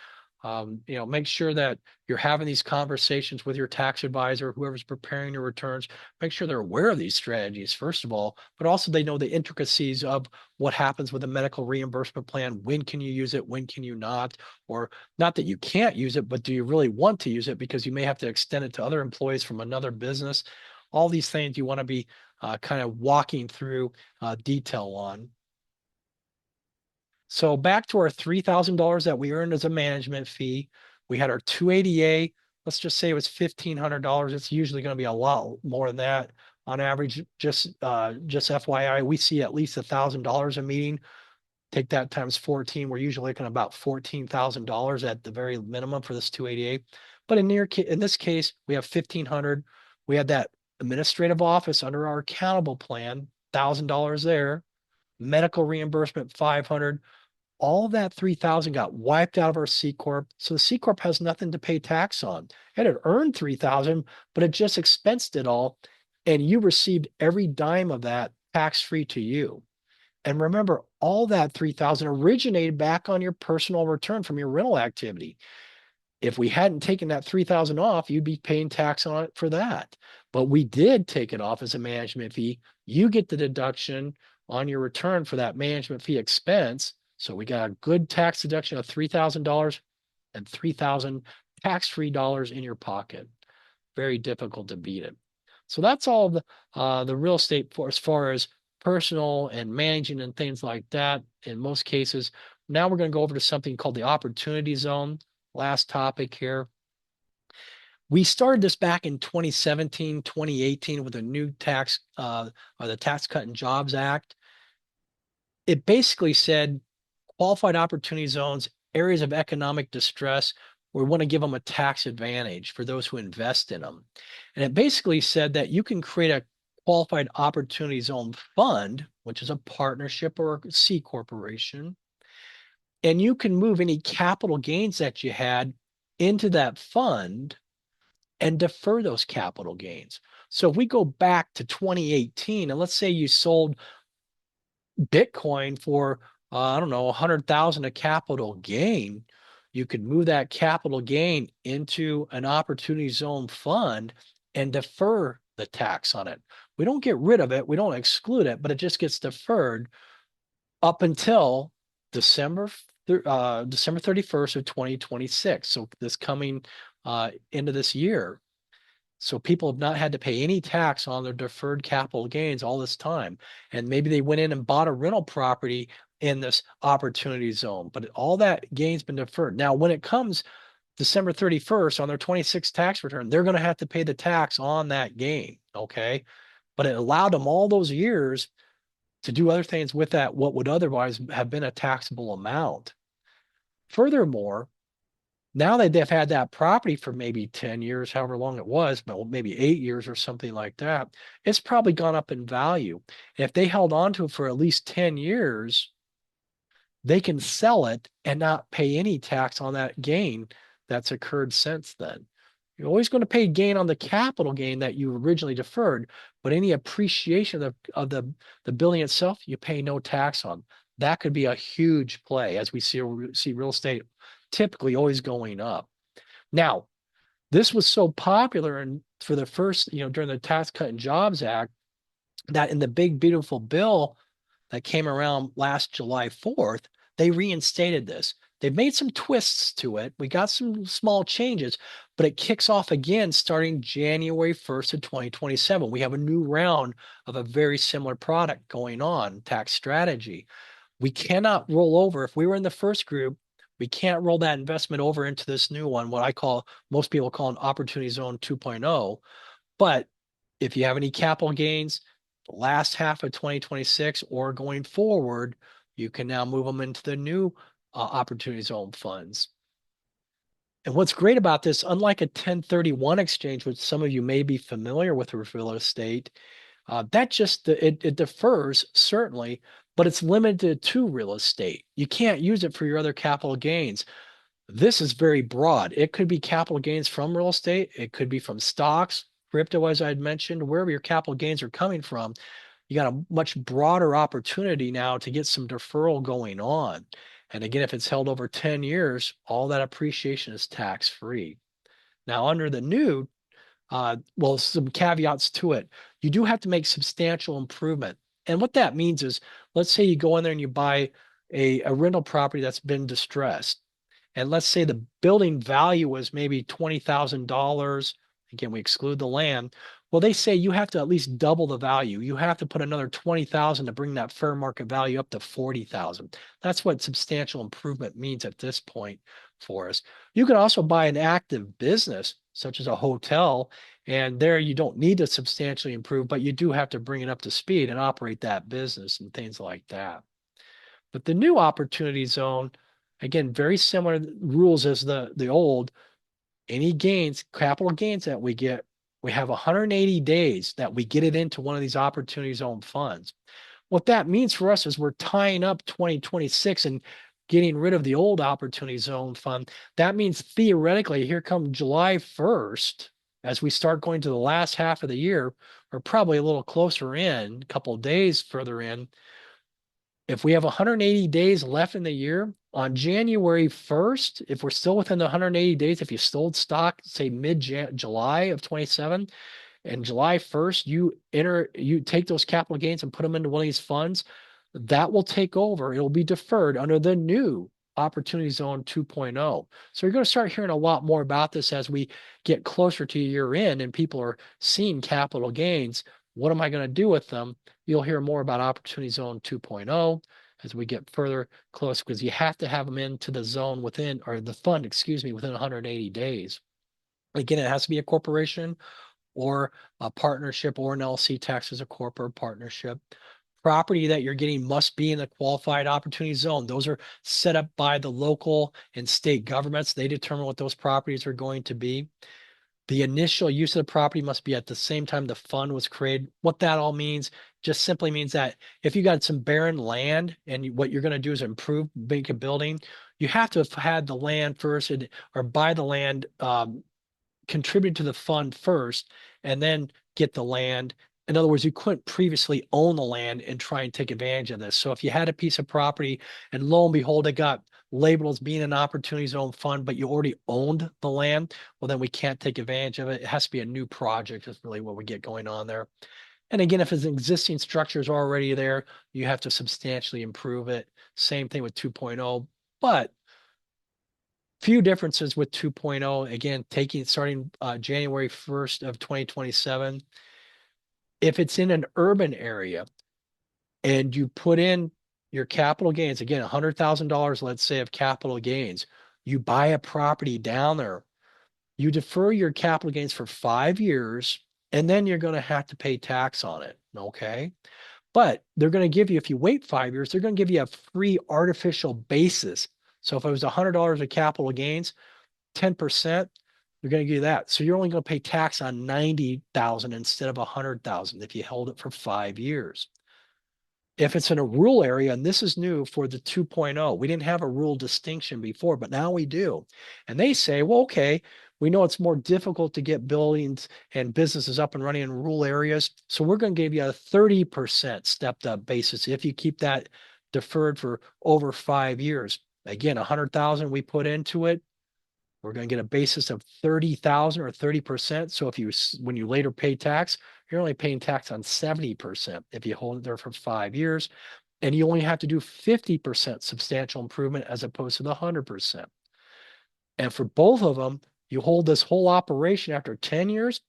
Make sure that you're having these conversations with your tax advisor, whoever's preparing your returns. Make sure they're aware of these strategies, first of all, but also they know the intricacies of what happens with a medical reimbursement plan. When can you use it? When can you not? Or not that you can't use it, but do you really want to use it because you may have to extend it to other employees from another business? All these things you want to be kind of walking through detail on. So back to our $3,000 that we earned as a management fee. We had our 280A. Let's just say it was $1,500. It's usually going to be a lot more than that on average. Just FYI, we see at least $1,000 a meeting. Take that times 14. We're usually looking at about $14,000 at the very minimum for this 288. But in this case, we have 1,500. We had that administrative office under our accountable plan, $1,000 there. Medical reimbursement, 500. All that 3,000 got wiped out of our C corp. So the C corp has nothing to pay tax on. It had earned 3,000, but it just expensed it all, and you received every dime of that tax free to you. And remember, all that 3,000 originated back on your personal return from your rental activity. If we hadn't taken that 3,000 off, you'd be paying tax on it for that. But we did take it off as a management fee. You get the deduction on your return for that management fee expense. So we got a good tax deduction of $3,000 and 3,000 tax-free dollars in your pocket. Very difficult to beat it. So that's all the real estate for as far as personal and managing and things like that in most cases. Now we're going to go over to something called the opportunity zone. Last topic here. We started this back in 2017, 2018 with a new tax, or the Tax Cut and Jobs Act. It basically said qualified opportunity zones, areas of economic distress, we want to give them a tax advantage for those who invest in them. And it basically said that you can create a qualified opportunity zone fund, which is a partnership or a C corporation, and you can move any capital gains that you had into that fund and defer those capital gains. So if we go back to 2018, and let's say you sold Bitcoin for, I don't know, 100,000 a capital gain, you could move that capital gain into an opportunity zone fund and defer the tax on it. We don't get rid of it, we don't exclude it, but it just gets deferred up until December 31st of 2026. So this coming into this year. So people have not had to pay any tax on their deferred capital gains all this time. And maybe they went in and bought a rental property in this opportunity zone, but all that gain's been deferred. Now, when it comes December 31st on their 26th tax return, they're going to have to pay the tax on that gain. Okay. But it allowed them all those years to do other things with that, what would otherwise have been a taxable amount. Furthermore, now that they've had that property for maybe 10 years, however long it was, but maybe 8 years or something like that, it's probably gone up in value. And if they held on to it for at least 10 years, they can sell it and not pay any tax on that gain that's occurred since then. You're always going to pay gain on the capital gain that you originally deferred, but any appreciation of the building itself, you pay no tax on. That could be a huge play as we see real estate typically always going up. Now, this was so popular and for the first, during the Tax Cut and Jobs Act, that in the big beautiful bill that came around last July 4th, they reinstated this. They've made some twists to it. We got some small changes, but it kicks off again starting January 1st of 2027. We have a new round of a very similar product going on, tax strategy. We cannot roll over. If we were in the first group, we can't roll that investment over into this new one, what I call, most people call an opportunity zone 2.0. But if you have any capital gains, the last half of 2026 or going forward, you can now move them into the new opportunity zone funds. And what's great about this, unlike a 1031 exchange, which some of you may be familiar with real estate, that just it differs certainly, but it's limited to real estate. You can't use it for your other capital gains. This is very broad. It could be capital gains from real estate. It could be from stocks, crypto, as I had mentioned, wherever your capital gains are coming from. You got a much broader opportunity now to get some deferral going on. And again, if it's held over 10 years, all that appreciation is tax free. Now, under the new, well, some caveats to it. You do have to make substantial improvement. And what that means is, let's say you go in there and you buy a rental property that's been distressed. And let's say the building value was maybe $20,000. Again, we exclude the land. Well, they say you have to at least double the value. You have to put another 20,000 to bring that fair market value up to 40,000. That's what substantial improvement means at this point for us. You can also buy an active business, such as a hotel, and there you don't need to substantially improve, but you do have to bring it up to speed and operate that business and things like that. But the new opportunity zone, again, very similar rules as the old. Any gains, capital gains that we get, we have 180 days that we get it into one of these opportunity zone funds. What that means for us is we're tying up 2026 and getting rid of the old opportunity zone fund. That means theoretically, here come July 1st, as we start going to the last half of the year, or probably a little closer in, a couple of days further in, if we have 180 days left in the year, on January 1st, if we're still within the 180 days, if you sold stock, say mid-July of 27, and July 1st, you take those capital gains and put them into one of these funds, that will take over. It'll be deferred under the new Opportunity Zone 2.0. So you're going to start hearing a lot more about this as we get closer to year end and people are seeing capital gains. What am I going to do with them? You'll hear more about Opportunity Zone 2.0 as we get further close, because you have to have them into the zone within, or the fund, excuse me, within 180 days. Again, it has to be a corporation or a partnership, or an LLC tax as a corporate partnership. Property that you're getting must be in the qualified opportunity zone. Those are set up by the local and state governments. They determine what those properties are going to be. The initial use of the property must be at the same time the fund was created. What that all means just simply means that if you got some barren land and what you're going to do is improve, make a building, you have to have had the land first, or buy the land, contribute to the fund first, and then get the land. In other words, you couldn't previously own the land and try and take advantage of this. So if you had a piece of property and lo and behold, it got labeled as being an opportunity zone fund, but you already owned the land, well, then we can't take advantage of it. It has to be a new project, is really what we get going on there. And again, if an existing structure is already there, you have to substantially improve it. Same thing with 2.0, but few differences with 2.0. Again, starting January 1st of 2027. If it's in an urban area and you put in your capital gains, again, $100,000, let's say, of capital gains, you buy a property down there, you defer your capital gains for 5 years, and then you're going to have to pay tax on it. Okay. But they're going to give you, if you wait 5 years, they're going to give you a free artificial basis. So if it was $100 of capital gains, 10%, they're going to give you that. So you're only going to pay tax on 90,000 instead of 100,000 if you hold it for 5 years. If it's in a rural area, and this is new for the 2.0, we didn't have a rural distinction before, but now we do. And they say, well, okay, we know it's more difficult to get buildings and businesses up and running in rural areas. So we're going to give you a 30% stepped up basis if you keep that deferred for over 5 years. Again, 100,000 we put into it. We're going to get a basis of 30,000 or 30%. So when you later pay tax, you're only paying tax on 70% if you hold it there for 5 years. and you only have to do 50% substantial improvement as opposed to the 100%. And for both of them, you hold this whole operation after 10 years,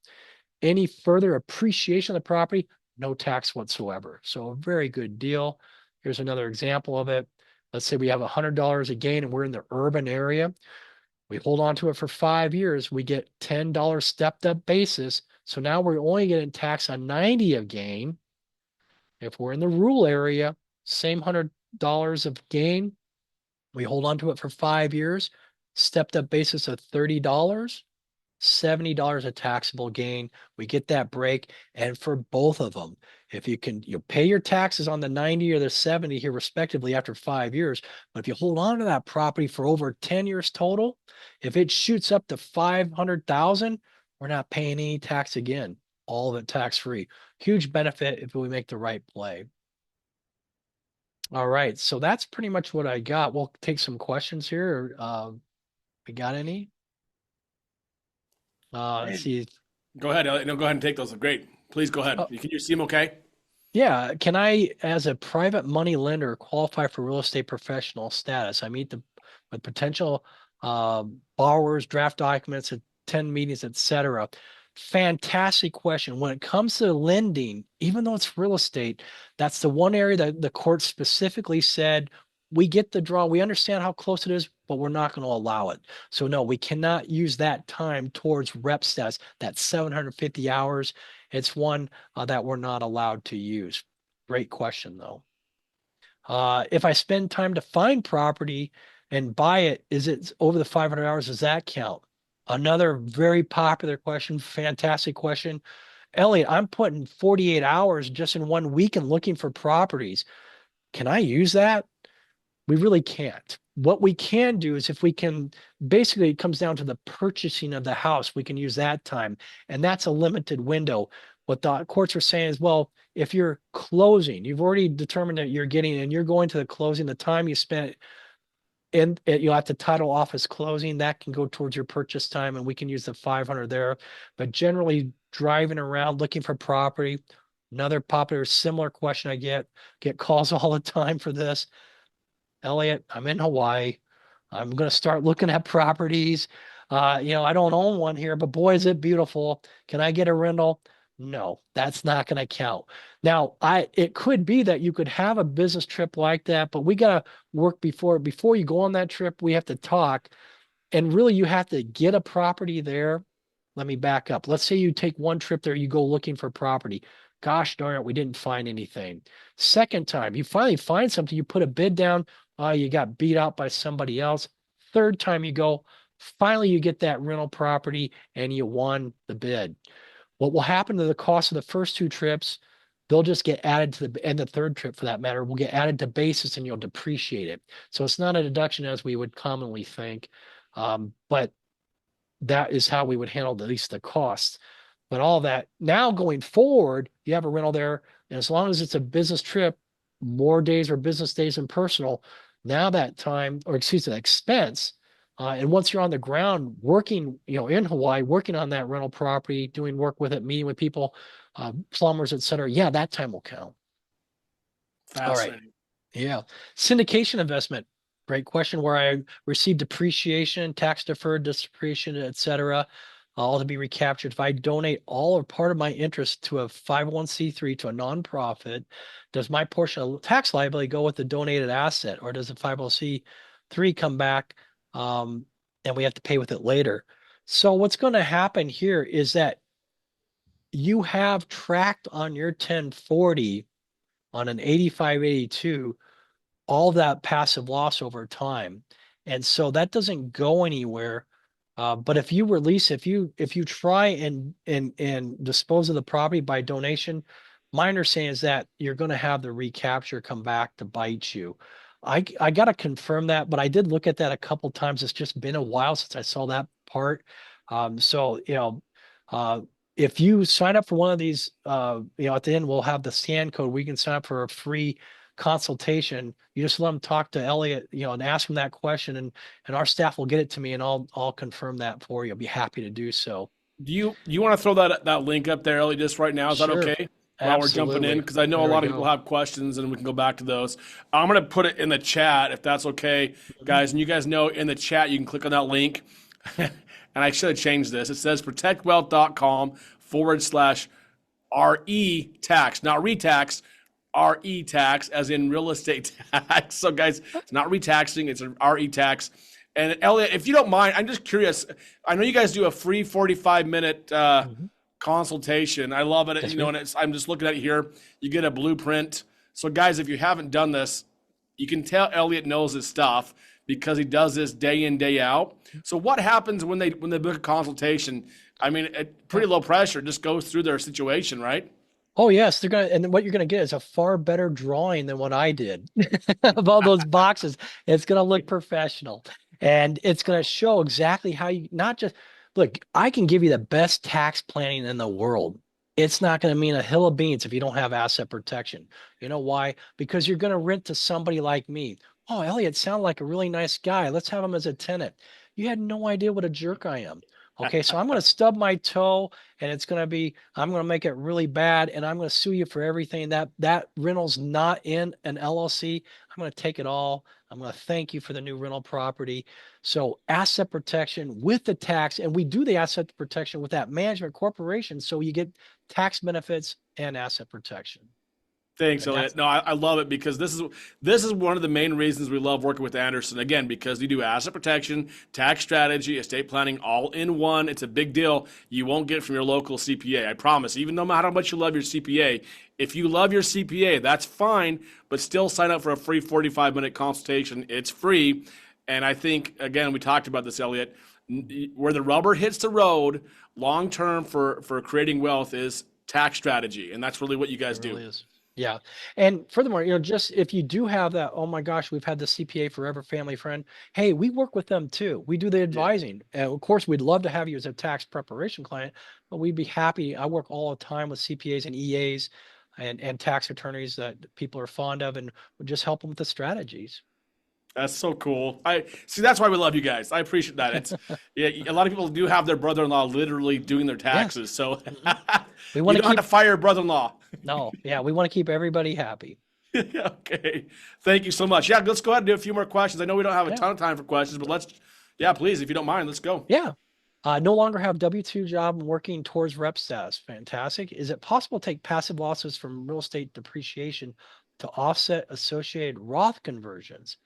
any further appreciation of the property, no tax whatsoever. So a very good deal. Here's another example of it. Let's say we have $100 a gain and we're in the urban area. We hold on to it for 5 years. We get $10 stepped up basis. So now we're only getting taxed on 90 of gain. If we're in the rural area, same $100 of gain. We hold on to it for 5 years, stepped up basis of $30. $70 a taxable gain. We get that break. And for both of them, if you pay your taxes on the 90 or the 70 here respectively after 5 years. But if you hold on to that property for over 10 years total, if it shoots up to 500,000, we're not paying any tax again. All of it tax free. Huge benefit if we make the right play. All right. So that's pretty much what I got. We'll take some questions here. We got any? Let's Hey, see. go ahead, Elliot. No, go ahead and take those. Great. Please go ahead. Uh, Can you see them okay? Yeah, can I, as a private money lender, qualify for real estate professional status? I meet with potential borrowers, draft documents, attend meetings, etc. Fantastic question. When it comes to lending, even though it's real estate, that's the one area that the court specifically said we get the draw. We understand how close it is, but we're not going to allow it. So no, we cannot use that time towards rep status. That's 750 hours. It's one that we're not allowed to use. Great question, though. If I spend time to find property and buy it, is it over the 500 hours? Does that count? Another very popular question, fantastic question. Elliot, I'm putting 48 hours just in one weekend looking for properties. Can I use that? We really can't. What we can do is if we can, basically, it comes down to the purchasing of the house. We can use that time, and that's a limited window. What the courts are saying is, well, if you're closing, you've already determined that you're getting, and you're going to the closing, the time you spent you'll have to title office closing, that can go towards your purchase time, and we can use the 500 there. But generally, driving around looking for property, another popular similar question I get calls all the time for this. Elliot, I'm in Hawaii. I'm going to start looking at properties. I don't own one here, but boy, is it beautiful. Can I get a rental? No, that's not going to count. Now, it could be that you could have a business trip like that, but we got to work before you go on that trip. We have to talk, and really you have to get a property there. Let me back up. Let's say you take one trip there, you go looking for property. Gosh darn it, we didn't find anything. Second time, you finally find something, you put a bid down, you got beat out by somebody else. Third time you go, finally you get that rental property and you won the bid. What will happen to the cost of the first two trips? They'll just get added to and the third trip for that matter will get added to basis and you'll depreciate it. So it's not a deduction as we would commonly think. But that is how we would handle at least the costs. But all that now going forward, you have a rental there, and as long as it's a business trip, more days or business days than personal. Now that time, or excuse me, that expense, and once you're on the ground working, in Hawaii, working on that rental property, doing work with it, meeting with people, plumbers, et cetera, yeah, that time will count. All right. Fascinating. Yeah. Syndication investment. Great question. Where I receive depreciation, tax deferred depreciation, et cetera, all to be recaptured. If I donate all or part of my interest to a 501c3 to a nonprofit, does my portion of tax liability go with the donated asset, or does the 501c3 come back and we have to pay with it later? So what's going to happen here is that you have tracked on your 1040 on an 8582 all that passive loss over time. And so that doesn't go anywhere. But if you release, if you try and dispose of the property by donation, my understanding is that you're going to have the recapture come back to bite you. I got to confirm that, but I did look at that a couple times. It's just been a while since I saw that part. So uh, if you sign up for one of these, at the end we'll have the scan code. We can sign up for a free consultation. You just let them talk to Elliot, and ask him that question, and our staff will get it to me, and I'll confirm that for you. I'll be happy to do so. Do you want to throw that link up there, Elliot, just right now? Is that Sure. okay? while we're jumping in Absolutely. because I know a There we lot of people go. have questions and we can go back to those. I'm going to put it in the chat if that's okay, Mhm. guys. And you guys know in the chat you can click on that link. And I should have changed this. It says protectwealth.com/RE tax, not retax, RE tax, as in real estate tax. So, guys, it's not retaxing, it's an RE tax. And Elliot, if you don't mind, I'm just curious. I know you guys do a free 45-minute Mhm. consultation. I love it. Yes, You we know, do. and I'm just looking at it here. You get a blueprint. So, guys, if you haven't done this, you can tell Elliot knows his stuff because he does this day in, day out. So, what happens when they book a consultation? I mean, at Yeah. pretty low pressure, just goes through their situation, right? Oh yes, they're gonna, and what you're gonna get is a far better drawing than what I did of all those boxes. It's gonna look professional, and it's gonna show exactly how you not just look. I can give you the best tax planning in the world. It's not gonna mean a hill of beans if you don't have asset protection. You know why? Because you're gonna rent to somebody like me. Oh, Elliot sounded like a really nice guy. Let's have him as a tenant. You had no idea what a jerk I am. Okay, so I'm gonna stub my toe and it's going to be I'm going to make it really bad and I'm going to sue you for everything that rental's not in an LLC. I'm going to take it all. I'm going to thank you for the new rental property. So asset protection with the tax, and we do the asset protection with that management corporation, so you get tax benefits and asset protection. Thanks, And Elliot. that's No, I love it because this is one of the main reasons we love working with Anderson. Again, because you do asset protection, tax strategy, estate planning all in one. It's a big deal. You won't get from your local CPA. I promise. Even no matter how much you love your CPA, if you love your CPA, that's fine. But still, sign up for a free 45-minute consultation. It's free. And I think again, we talked about this, Elliot. Where the rubber hits the road, long term for creating wealth is tax strategy, and that's really what you It guys do. really is. Yeah. And furthermore, just if you do have that, oh my gosh, we've had the CPA forever family friend. Hey, we work with them too. We do the Yeah. advising. And of course, we'd love to have you as a tax preparation client, but we'd be happy. I work all the time with CPAs and EAs and tax attorneys that people are fond of and would just help them with the strategies. That's so cool. I see. That's why we love you guys. I appreciate that. It's yeah. A lot of people do have their brother-in-law literally doing their Yes. taxes, so Mhm. We want you to don't have to keep, fire your brother-in-law. no, yeah, we want to keep everybody happy. Okay. Thank you so much. Yeah, let's go ahead and do a few more questions. I know we don't have a Yeah. ton of time for questions, but let's. Yeah, please, if you don't mind, let's go. Yeah. No longer have W-2 job and working towards rep status. Fantastic. Is it possible to take passive losses from real estate depreciation to offset associated Roth conversions?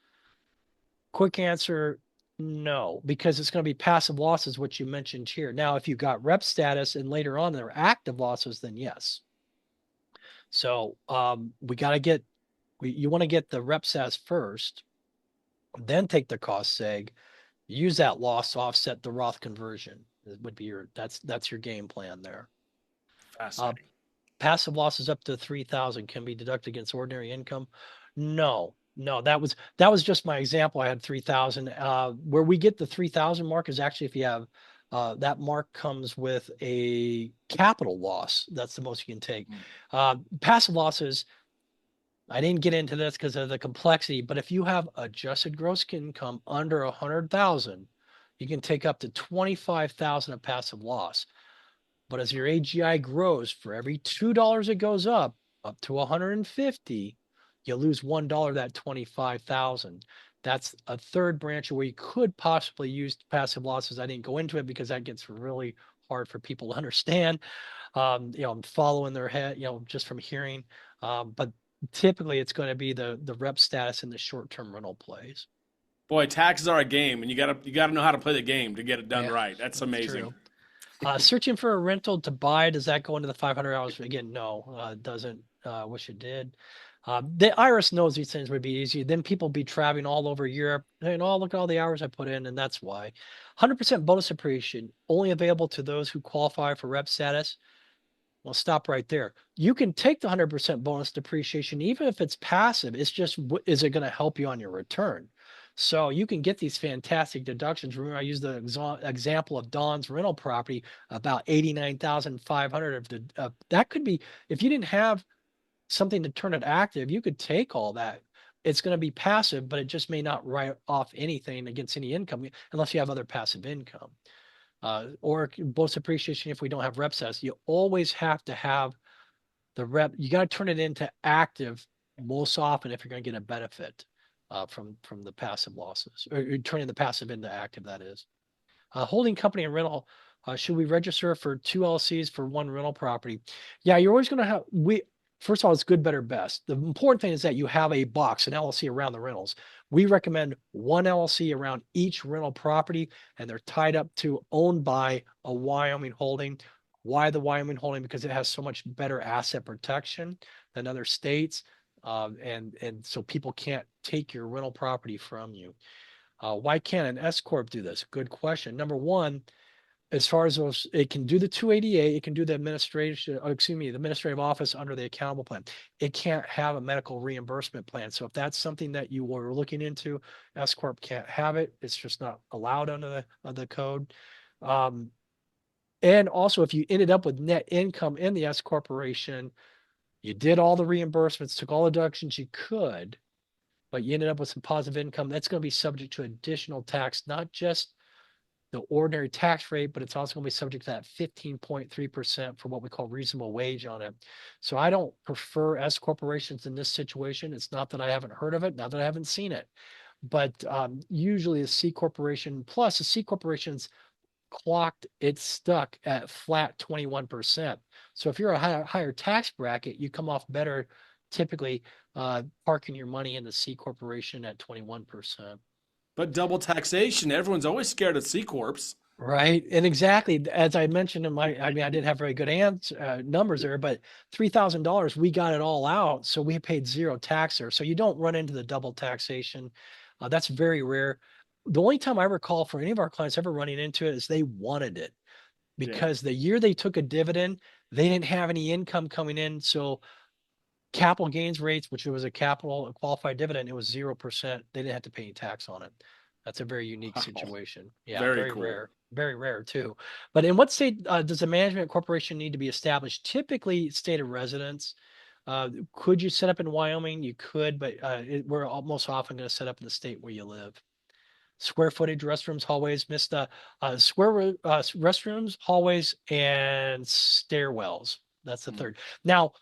Quick answer, no, because it's going to be passive losses, which you mentioned here. Now, if you got rep status and later on they're active losses, then yes. So we got to get, you want to get the rep status first, then take the cost seg, use that loss to offset the Roth conversion. It would be that's your game plan there. Uh, Fascinating. Passive losses up to 3,000 can be deducted against ordinary income. No, no, that was just my example. I had 3,000. Where we get the 3,000 mark is actually if you have that mark comes with a capital loss. That's the most you can take. Passive losses, I didn't get into this because of the complexity, but if you have adjusted gross income under 100,000, you can take up to 25,000 of passive loss. But as your AGI grows, for every $2 it goes up to 150, you lose $1 that 25,000. That's a third branch where you could possibly use passive losses. I didn't go into it because that gets really hard for people to understand. I'm following their head, just from hearing. But typically it's going to be the rep status in the short-term rental plays. Boy, taxes are a game, and you gotta know how to play the game to get it done Yeah, right. That's that's amazing. true. Searching for a rental to buy, does that go into the 500 hours? Again, no, it doesn't. Wish it did. The IRS knows these things would be easy. Then people be traveling all over Europe. And oh, look at all the hours I put in, and that's why. 100% bonus depreciation only available to those who qualify for rep status. Well, stop right there. You can take the 100% bonus depreciation, even if it's passive. It's just, is it going to help you on your return? So you can get these fantastic deductions. Remember, I used the example of Don's rental property, about 89,500 of that could be, if you didn't have something to turn it active, you could take all that. It's going to be passive, but it just may not write off anything against any income unless you have other passive income. Or bonus appreciation if we don't have rep sets. You always have to have The rep, you got to turn it into active most often if you're going to get a benefit from the passive losses, or turning the passive into active, that is. Holding company and rental. Should we register for two LLCs for one rental property? Yeah, you're always going to have, first of all, it's good, better, best. The important thing is that you have a box, an LLC around the rentals. We recommend one LLC around each rental property, and they're tied up to, owned by a Wyoming holding. Why the Wyoming holding? Because it has so much better asset protection than other states. And so people can't take your rental property from you. Why can't an S corp do this? Good question. Number one, as far as those, it can do the 280A, it can do the administration, excuse me, the administrative office under the accountable plan. It can't have a medical reimbursement plan. So if that's something that you were looking into, S corp can't have it. It's just not allowed under the code. Um, and also, if you ended up with net income in the S corporation, you did all the reimbursements, took all the deductions you could, but you ended up with some positive income, that's going to be subject to additional tax, not just the ordinary tax rate, but it's also going to be subject to that 15.3% for what we call reasonable wage on it. So I don't prefer S corporations in this situation. It's not that I haven't heard of it, not that I haven't seen it, but usually a C corporation, plus a C corporation's clocked, it's stuck at flat 21%. So if you're a higher tax bracket, you come off better typically parking your money in the C corporation at 21%. But double taxation, everyone's always scared of C corps. Right. And exactly as I mentioned in my, I mean, I didn't have very good numbers there, but $3,000, we got it all out. So we paid zero tax there. So you don't run into the double taxation. That's very rare. The only time I recall for any of our clients ever running into it is they wanted it Yeah. because the year they took a dividend, they didn't have any income coming in. So capital gains rates, which was a capital qualified dividend, it was 0%. They didn't have to pay any tax on it. That's a very unique Wow. situation. Yeah, Very cool. very rare too. But in what state does a management corporation need to be established? Typically, state of residence. Could you set up in Wyoming? You could, but we're most often going to set up in the state where you live. Square footage, restrooms, hallways, missed restrooms, hallways, and stairwells. That's the Mm. third. Now,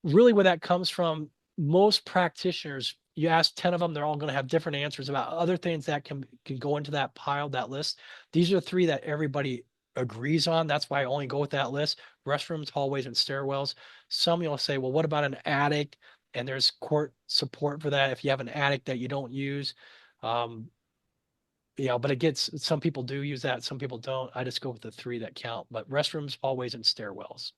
really where that comes from, most practitioners, you ask 10 of them, they're all going to have different answers about other things that can go into that pile, that list. These are the three that everybody agrees on. That's why I only go with that list: restrooms, hallways, and stairwells. Some you'll say, well, what about an attic? And there's court support for that if you have an attic that you don't use. Um, but it gets, some people do use that, some people don't. I just go with the three that count. But restrooms, hallways, and stairwells.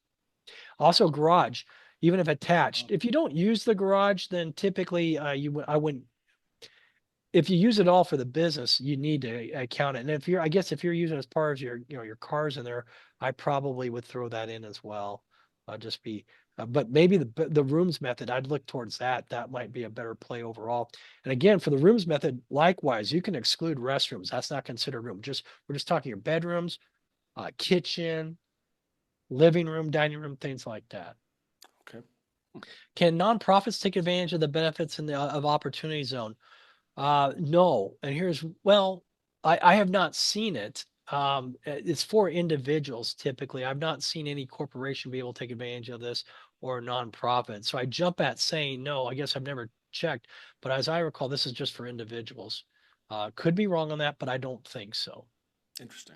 Also, garage, even if attached. If you don't use the garage, then typically I wouldn't. If you use it all for the business, you need to count it. And if you're, I guess, if you're using it as part of your, your cars in there, I probably would throw that in as well. Just be, but maybe the rooms method, I'd look towards that. That might be a better play overall. And again, for the rooms method, likewise, you can exclude restrooms. That's not considered room. Just we're just talking your bedrooms, kitchen, living room, dining room, things like that. Okay. Can nonprofits take advantage of the benefits in the of opportunity zone? No. And here's, well, I have not seen it. It's for individuals typically. I've not seen any corporation be able to take advantage of this, or a nonprofit. So I jump at saying no. I guess I've never checked, but as I recall, this is just for individuals. Could be wrong on that, but I don't think so. Interesting.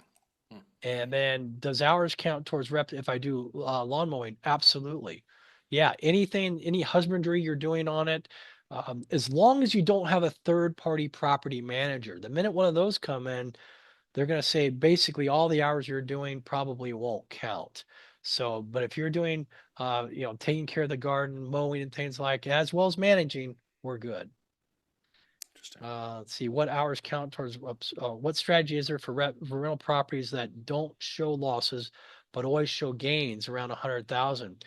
Hmm. And then does hours count towards rep if I do lawn mowing? Absolutely. Yeah, anything, any husbandry you're doing on it, as long as you don't have a third party property manager. The minute one of those come in, they're going to say basically all the hours you're doing probably won't count. So, but if you're doing, taking care of the garden, mowing and things like, as well as managing, we're good. Interesting. Let's see what hours count towards what strategy is there for rental properties that don't show losses but always show gains around 100,000?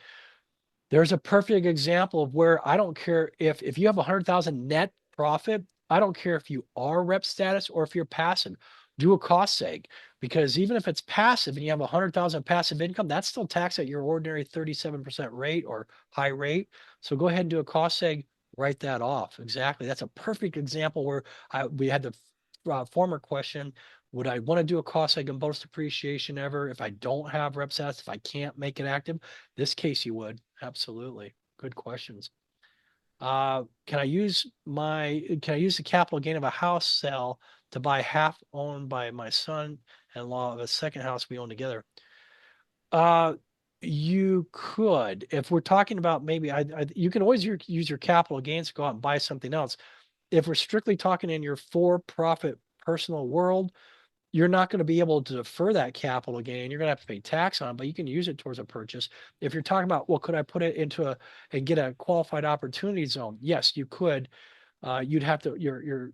There's a perfect example of where I don't care if you have 100,000 net profit, I don't care if you are rep status or if you're passive. Do a cost seg, because even if it's passive and you have 100,000 passive income, that's still taxed at your ordinary 37% rate or high rate. So go ahead and do a cost seg, write that off. Exactly. That's a perfect example where we had the former question Would I want to do a cost segment bonus depreciation ever if I don't have rep stats, if I can't make it active? This case you would. Absolutely. Good questions. Can I use the capital gain of a house sale to buy half owned by my son-in-law of a second house we own together? Uh, you could, if we're talking about maybe you can always use your capital gains to go out and buy something else. If we're strictly talking in your for-profit personal world, you're not going to be able to defer that capital gain. You're going to have to pay tax on it, but you can use it towards a purchase. If you're talking about, well, could I put it into and get a qualified opportunity zone? Yes, you could. You'd have to, your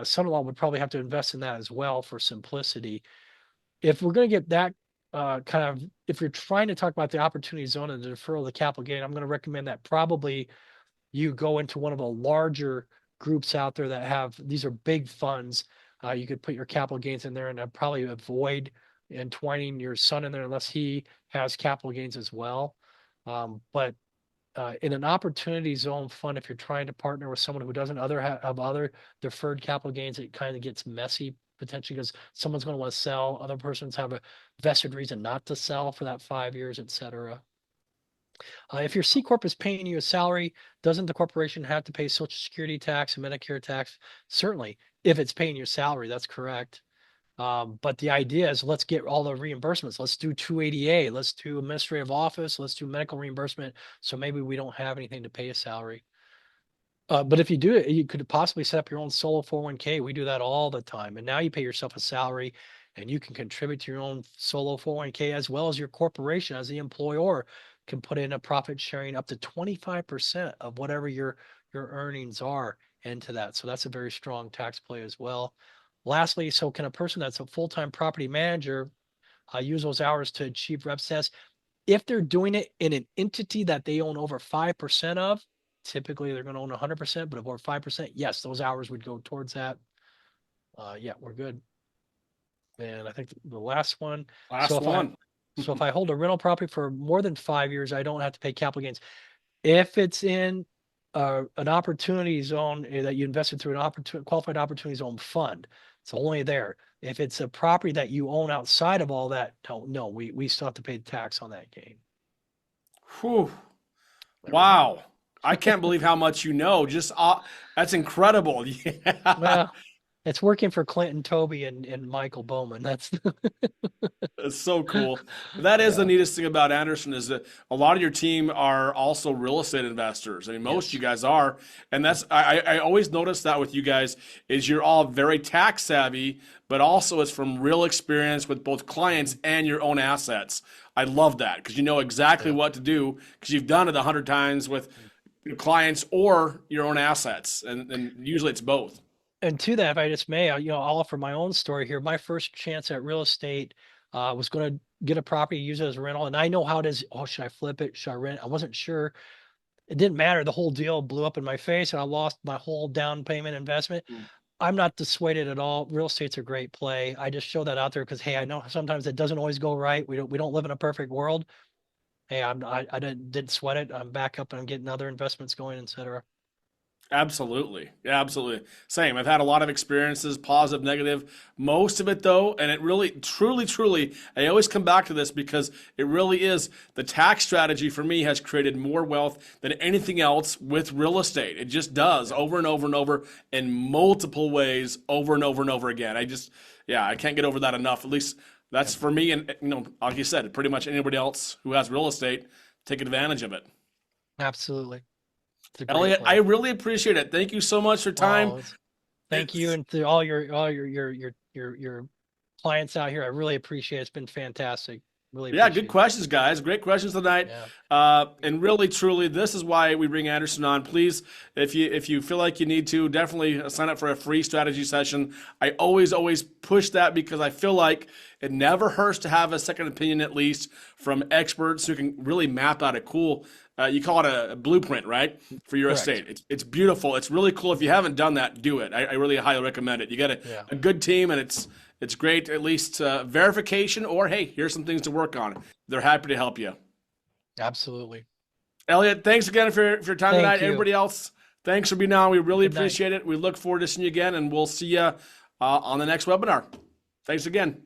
son-in-law would probably have to invest in that as well for simplicity. If we're going to get that if you're trying to talk about the opportunity zone and the deferral of the capital gain, I'm going to recommend that probably you go into one of the larger groups out there that have these are big funds. You could put your capital gains in there and probably avoid entwining your son in there unless he has capital gains as well. But in an opportunity zone fund, if you're trying to partner with someone who doesn't have other deferred capital gains, it kind of gets messy potentially because someone's going to want to sell. Other persons have a vested reason not to sell for that 5 years, et cetera. If your C Corp is paying you a salary, doesn't the corporation have to pay Social Security tax and Medicare tax? Certainly, if it's paying your salary, that's correct. But the idea is let's get all the reimbursements. Let's do 280A. Let's do administrative office. Let's do medical reimbursement. So maybe we don't have anything to pay a salary. But if you do it, you could possibly set up your own solo 401k. We do that all the time. And now you pay yourself a salary and you can contribute to your own solo 401k as well as your corporation as the employer can put in a profit sharing up to 25% of whatever your earnings are into that. So that's a very strong tax play as well. Lastly, so can a person that's a full-time property manager use those hours to achieve rep stats? If they're doing it in an entity that they own over 5% of, typically they're going to own 100%, but if over 5%, yes, those hours would go towards that. Yeah, we're good. And I think the last one. So Last if I one. so if I hold a rental property for more than 5 years, I don't have to pay capital gains. If it's in an opportunity zone that you invested through an qualified opportunity zone fund, it's only there. If it's a property that you own outside of all that, no, we still have to pay the tax on that gain. Whew. There we go. Wow. I can't believe how much you know. Just that's incredible. Yeah. Well, it's working for Clinton, Toby, and Michael Bowman. That's It's so cool. That is the yeah. neatest thing about Anderson is that a lot of your team are also real estate investors. I mean, most of you Yes. guys are, and that's I always notice that with you guys is you're all very tax savvy, but also it's from real experience with both clients and your own assets. I love that because you know exactly Yeah. what to do because you've done it 100 times with your clients or your own assets, and usually it's both. And to that, if I just may, I'll offer my own story here. My first chance at real estate was going to get a property, use it as a rental, and I know how it is. Oh, should I flip it? Should I rent? I wasn't sure. It didn't matter. The whole deal blew up in my face, and I lost my whole down payment investment. I'm not dissuaded at all. Real estate's a great play. I just show that out there because hey, I know sometimes it doesn't always go right. We don't live in a perfect world. Hey, I didn't sweat it. I'm back up and I'm getting other investments going, etc. Absolutely. Yeah, absolutely. Same. I've had a lot of experiences, positive, negative. Most of it, though, and it really, truly, truly, I always come back to this because it really is the tax strategy for me has created more wealth than anything else with real estate. It just does Yeah, over and over and over in multiple ways, over and over and over again. Yeah, I can't get over that enough. At least yeah, that's for me. And, like you said, pretty much anybody else who has real estate, take advantage of it. absolutely. It's a great Elliot, I play. really appreciate it. Thank you so much for your time. Oh, thank you It's and to all your clients out here. I really appreciate it. It's been fantastic. Really Yeah, good appreciate it. questions, guys. Great questions tonight. Yeah. And really, truly, this is why we bring Anderson on. Please, if you feel like you need to, definitely sign up for a free strategy session. I always push that because I feel like it never hurts to have a second opinion, at least from experts who can really map out a cool. You call it a blueprint, right, for your Correct. estate. It's beautiful. It's really cool. If you haven't done that, do it. I really highly recommend it. You got Yeah. a good team, and it's great, at least verification, or hey, here's some things to work on. They're happy to help you. Absolutely. Elliot, thanks again for your time tonight. Thank you. Everybody else, thanks for being on. We really Good night. appreciate it. We look forward to seeing you again, and we'll see you on the next webinar. Thanks again.